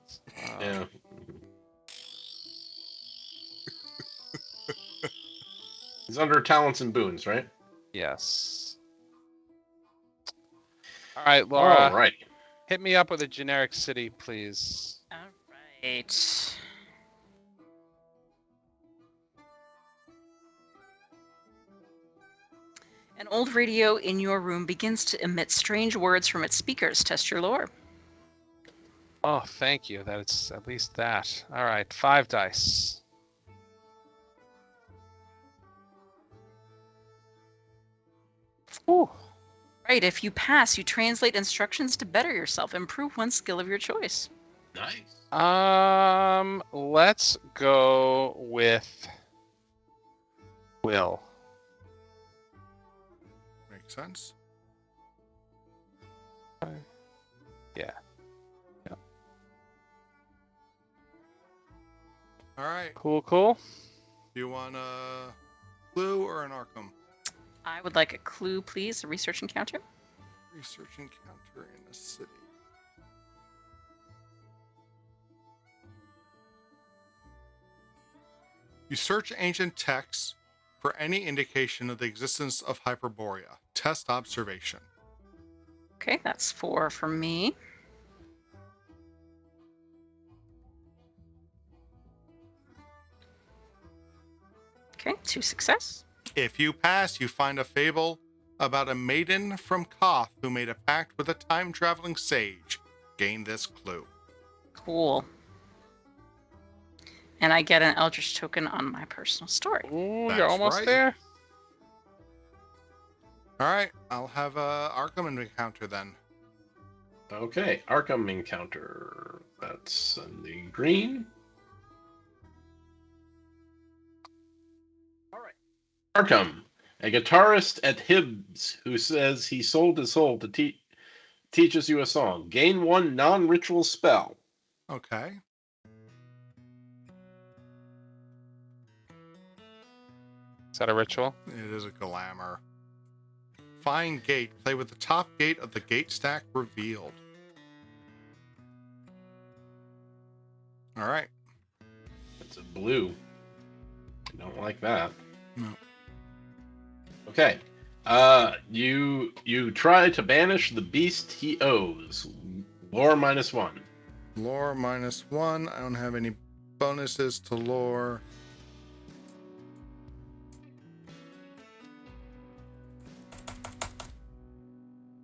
Yeah. It's under talents and boons, right? Yes. All right, Laura. All right. Hit me up with a generic city, please. All right. An old radio in your room begins to emit strange words from its speakers. Test your lore. Oh, thank you. That's at least that. All right, 5 dice. Ooh. Right, if you pass, you translate instructions to better yourself. Improve one skill of your choice. Nice. Let's go with Will. Makes sense. Yeah. All right. Cool. Do you want a clue or an Arkham? I would like a clue, please. A research encounter. Research encounter in a city. You search ancient texts for any indication of the existence of Hyperborea. Test observation. Okay, that's 4 for me. Okay, 2 success. If you pass, you find a fable about a maiden from Koth who made a pact with a time-traveling sage. Gain this clue. Cool. And I get an Eldritch token on my personal story. Ooh, That's you're almost right. there. All right, I'll have a Arkham encounter then. Okay, Arkham encounter. That's in the green. All right. Arkham, a guitarist at Hibbs who says he sold his soul to teaches you a song. Gain 1 non-ritual spell. Okay. Is that a ritual? It is a glamour. Find gate. Play with the top gate of the gate stack revealed. All right. It's a blue. I don't like that. No. Okay. You try to banish the beast he owes. Lore -1. Lore -1. I don't have any bonuses to lore.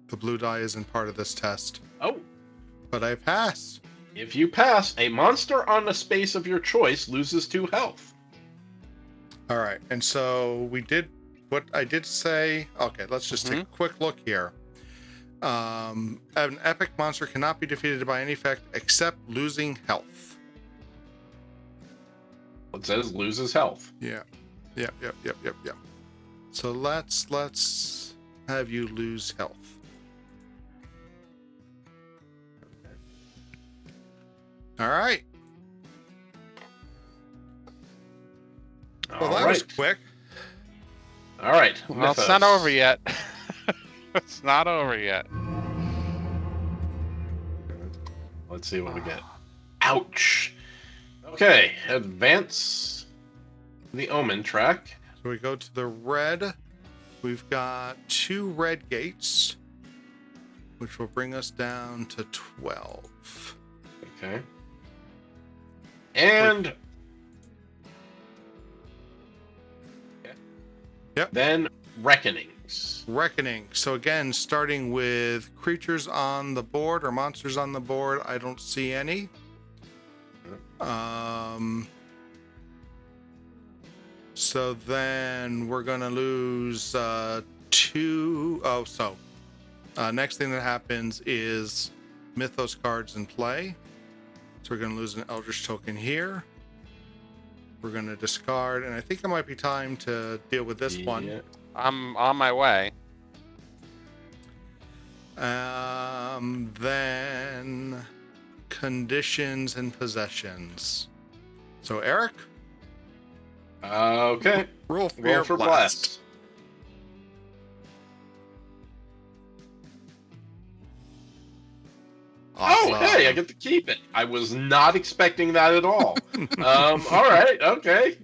The blue die isn't part of this test, Oh. but I pass. If you pass, a monster on a space of your choice loses 2 health. All right, and so we did what I did say. Okay, let's just take a quick look here. An epic monster cannot be defeated by any effect except losing health. It says loses health. Yeah. Yep. So let's have you lose health. All right. Well, that was quick. All right. Well, it's not over yet. It's not over yet. Let's see what we get. Ouch. Okay, advance the Omen track. So we go to the red. We've got 2 red gates, which will bring us down to 12. Okay. And Yep. Then Reckonings. Reckoning. So again, starting with creatures on the board or monsters on the board, I don't see any. So then we're gonna lose 2. Oh, so next thing that happens is Mythos cards in play. So we're gonna lose an Eldritch token here. We're gonna discard, and I think it might be time to deal with this one. I'm on my way. Then conditions and possessions. So Eric, Okay. roll Roll for blast. Awesome. Oh, hey, I get to keep it. I was not expecting that at all. All right, okay.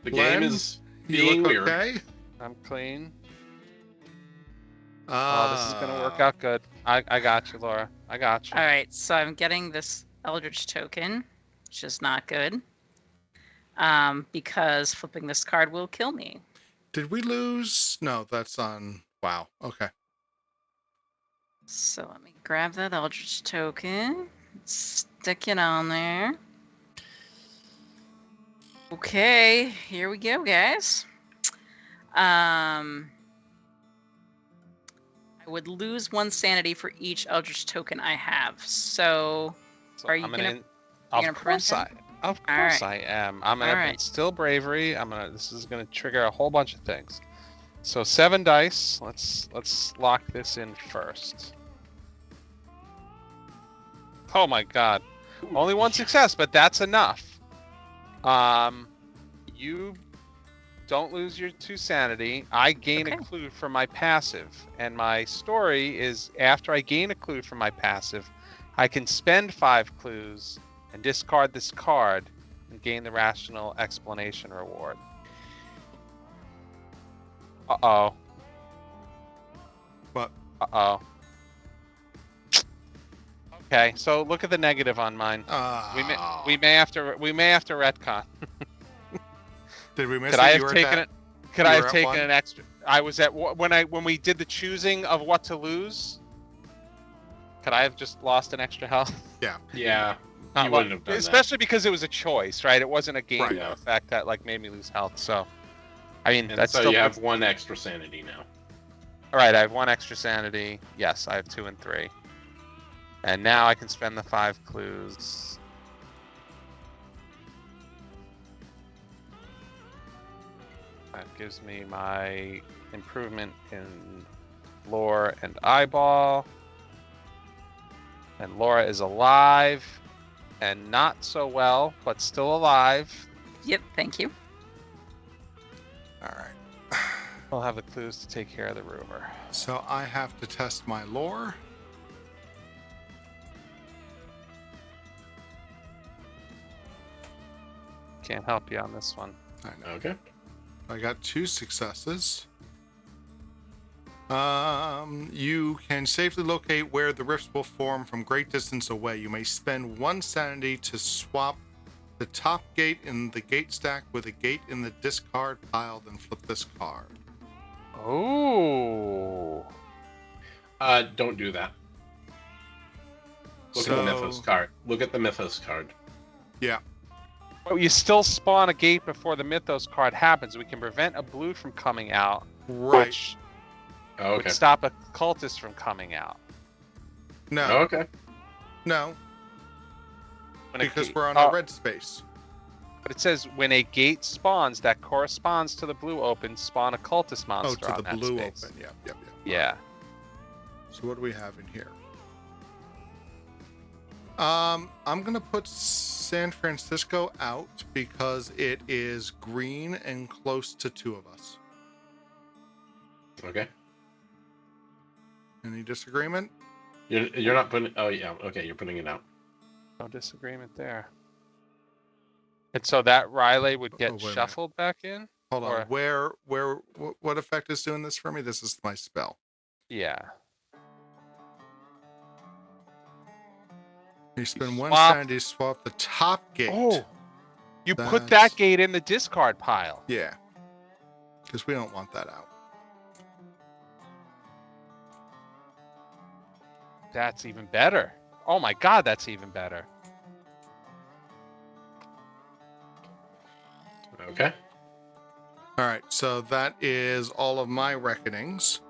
The Glenn, game is You being look weird. okay? I'm clean. Oh, this is gonna work out good. I got you, Laura. I got you. All right, so I'm getting this Eldritch token, which is not good. Because flipping this card will kill me. Did we lose? No, that's on. Wow. Okay. So let me grab that Eldritch token, stick it on there. Okay, here we go, guys. I would lose 1 sanity for each Eldritch token I have. So, So are you I'm gonna? Of gonna prevent course that? Of All course right. I am. I'm gonna All right. instill bravery. This is gonna trigger a whole bunch of things. So 7 dice. Let's lock this in first. Oh my god. Only 1 success, but that's enough. You don't lose your 2 sanity. I gain a Okay. clue from my passive. And my story is after I gain a clue from my passive, I can spend 5 clues and discard this card and gain the rational explanation reward. Uh-oh. What? Uh-oh. Okay, so look at the negative on mine. We may have to retcon. Did we miss Could it? I You have were taken at it? Could I you have were at taken 1? an extra? I was at when we did the choosing of what to lose. Could I have just lost an extra health? Yeah, Not you wouldn't have done especially because it was a choice, right? It wasn't a game Right. effect that like made me lose health. So, I mean, that. And that's so still you have 1 extra sanity now. all right. I have 1 extra sanity. Yes, I have 2 and 3, and now I can spend the 5 clues. That gives me my improvement in lore and eyeball. And Laura is alive and not so well, but still alive. Yep, thank you. All right. I'll have the clues to take care of the rumor. So I have to test my lore. Can't help you on this one. I know. Okay. I got 2 successes. You can safely locate where the rifts will form from great distance away. You may spend 1 sanity to swap the top gate in the gate stack with a gate in the discard pile, then flip this card. Oh. Don't do that. Look at the Mythos card. Look at the Mythos card. Yeah. But you still spawn a gate before the Mythos card happens. We can prevent a blue from coming out, Right. which Oh, okay. would stop a cultist from coming out. No. Oh, okay. No. When a Because gate- we're on oh, a red space. But it says when a gate spawns that corresponds to the blue open, spawn a cultist Oh, monster to on the that blue space. open. Yep, yep, yep. Yeah. So what do we have in here? I'm gonna put San Francisco out because it is green and close to 2 of us. Okay. Any disagreement? You're not putting. Oh yeah. Okay, you're putting it out. No disagreement there. And so that Riley would get wait a minute. shuffled back in? Hold on. Or- What effect is doing this for me? This is my spell. Yeah. You spend 1 Swap. sanity to swap the top gate. Oh. You put that That's- gate in the discard pile. Yeah. Because we don't want that out. That's even better. Oh my god, that's even better. Okay. All right, so that is all of my reckonings.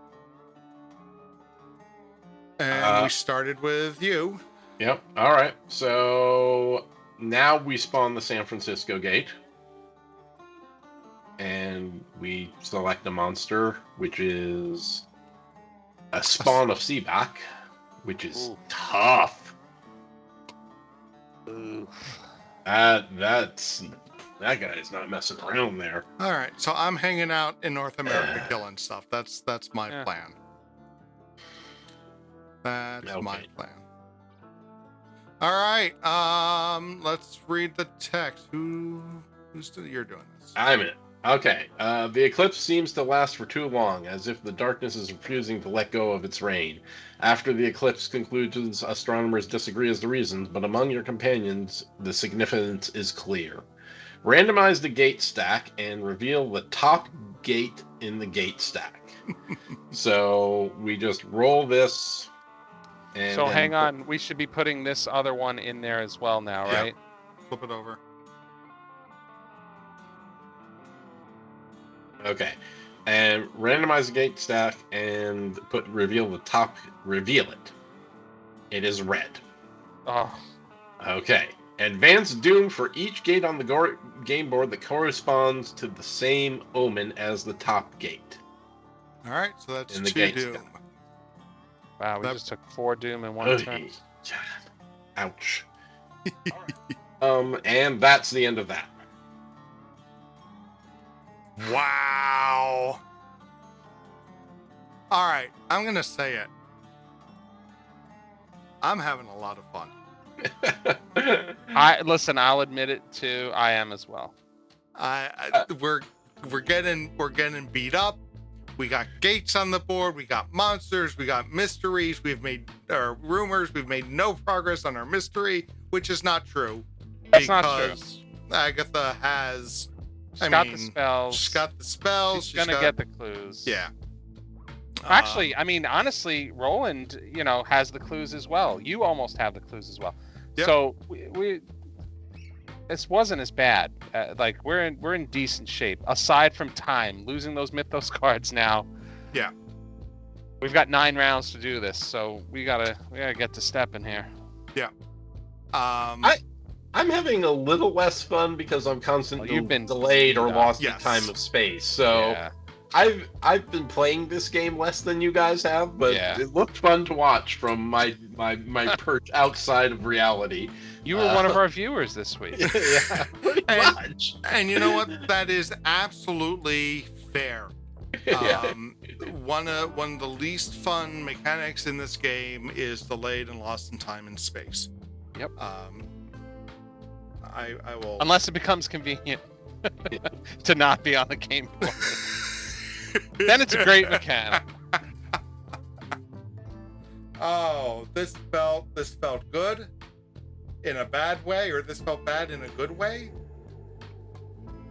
And we started with you. Yep. All right. So now we spawn the San Francisco gate. And we select a monster, which is a spawn of Seaback, which is tough. That guy's not messing around there. All right, so I'm hanging out in North America killing stuff. That's my plan. That's my plan. All right, let's read the text. You're doing this? I'm it. Okay. The eclipse seems to last for too long, as if the darkness is refusing to let go of its reign. After the eclipse concludes, astronomers disagree as to reasons, but among your companions, the significance is clear. Randomize the gate stack and reveal the top gate in the gate stack. So we just roll this. And so hang on, we should be putting this other one in there as well now, right? Flip it over. Okay. And randomize the gate stack and reveal the top. Reveal it. It is red. Oh. Okay. Advance doom for each gate on the game board that corresponds to the same omen as the top gate. All right, so that's In the 2 gate doom. stack. Wow, we just took 4 doom in one turn. Ouch. And that's the end of that. Wow. All right, I'm gonna say it. I'm having a lot of fun. I'll admit it too. I am as well. We're getting beat up. We got gates on the board. We got monsters. We got mysteries. We've made rumors. We've made no progress on our mystery, which is not true. That's not true. Agatha has. She's got the spells. She's got the spells. She's gonna get the clues. Yeah. Actually, I mean, honestly, Roland, has the clues as well. You almost have the clues as well. Yep. So we this wasn't as bad. Like we're in decent shape. Aside from time, losing those Mythos cards now. Yeah. We've got 9 rounds to do this, so we gotta get to stepping here. Yeah. I'm having a little less fun because I'm constantly you've been delayed or lost yes. in time of space. So Yeah. I've been playing this game less than you guys have, but it looked fun to watch from my perch outside of reality. You were one of our viewers this week. Yeah, pretty much. And you know what? That is absolutely fair. One of the least fun mechanics in this game is delayed and lost in time and space. Yep. I will. Unless it becomes convenient to not be on the game board. Then it's a great mechanic. Oh, this felt good in a bad way, or this felt bad in a good way.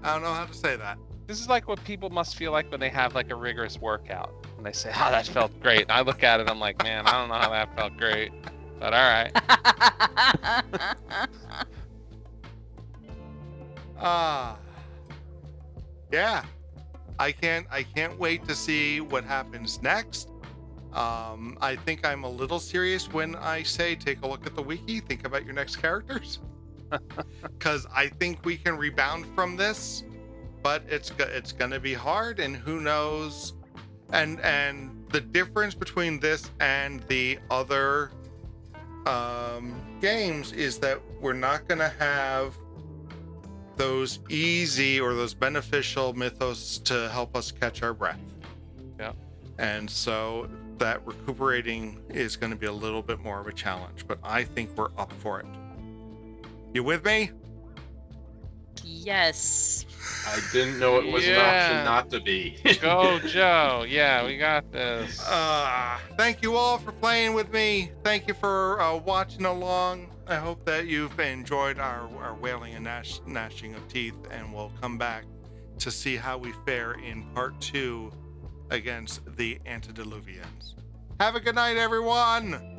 I don't know how to say that. This is like what people must feel like when they have like a rigorous workout. And they say, "Oh, that felt great." And I look at it, I'm like, "Man, I don't know how that felt great." But all right. Yeah. I can't wait to see what happens next. I think I'm a little serious when I say take a look at the wiki, think about your next characters. Because I think we can rebound from this, but it's going to be hard, and who knows. And the difference between this and the other games is that we're not going to have those easy or those beneficial mythos to help us catch our breath. Yeah. And so that recuperating is going to be a little bit more of a challenge, but I think we're up for it. You with me? Yes. I didn't know it was an option not to be. Go, Joe. Yeah, we got this. Thank you all for playing with me. Thank you for watching along. I hope that you've enjoyed our wailing and gnashing of teeth, and we'll come back to see how we fare in part 2 against the Antediluvians. Have a good night, everyone!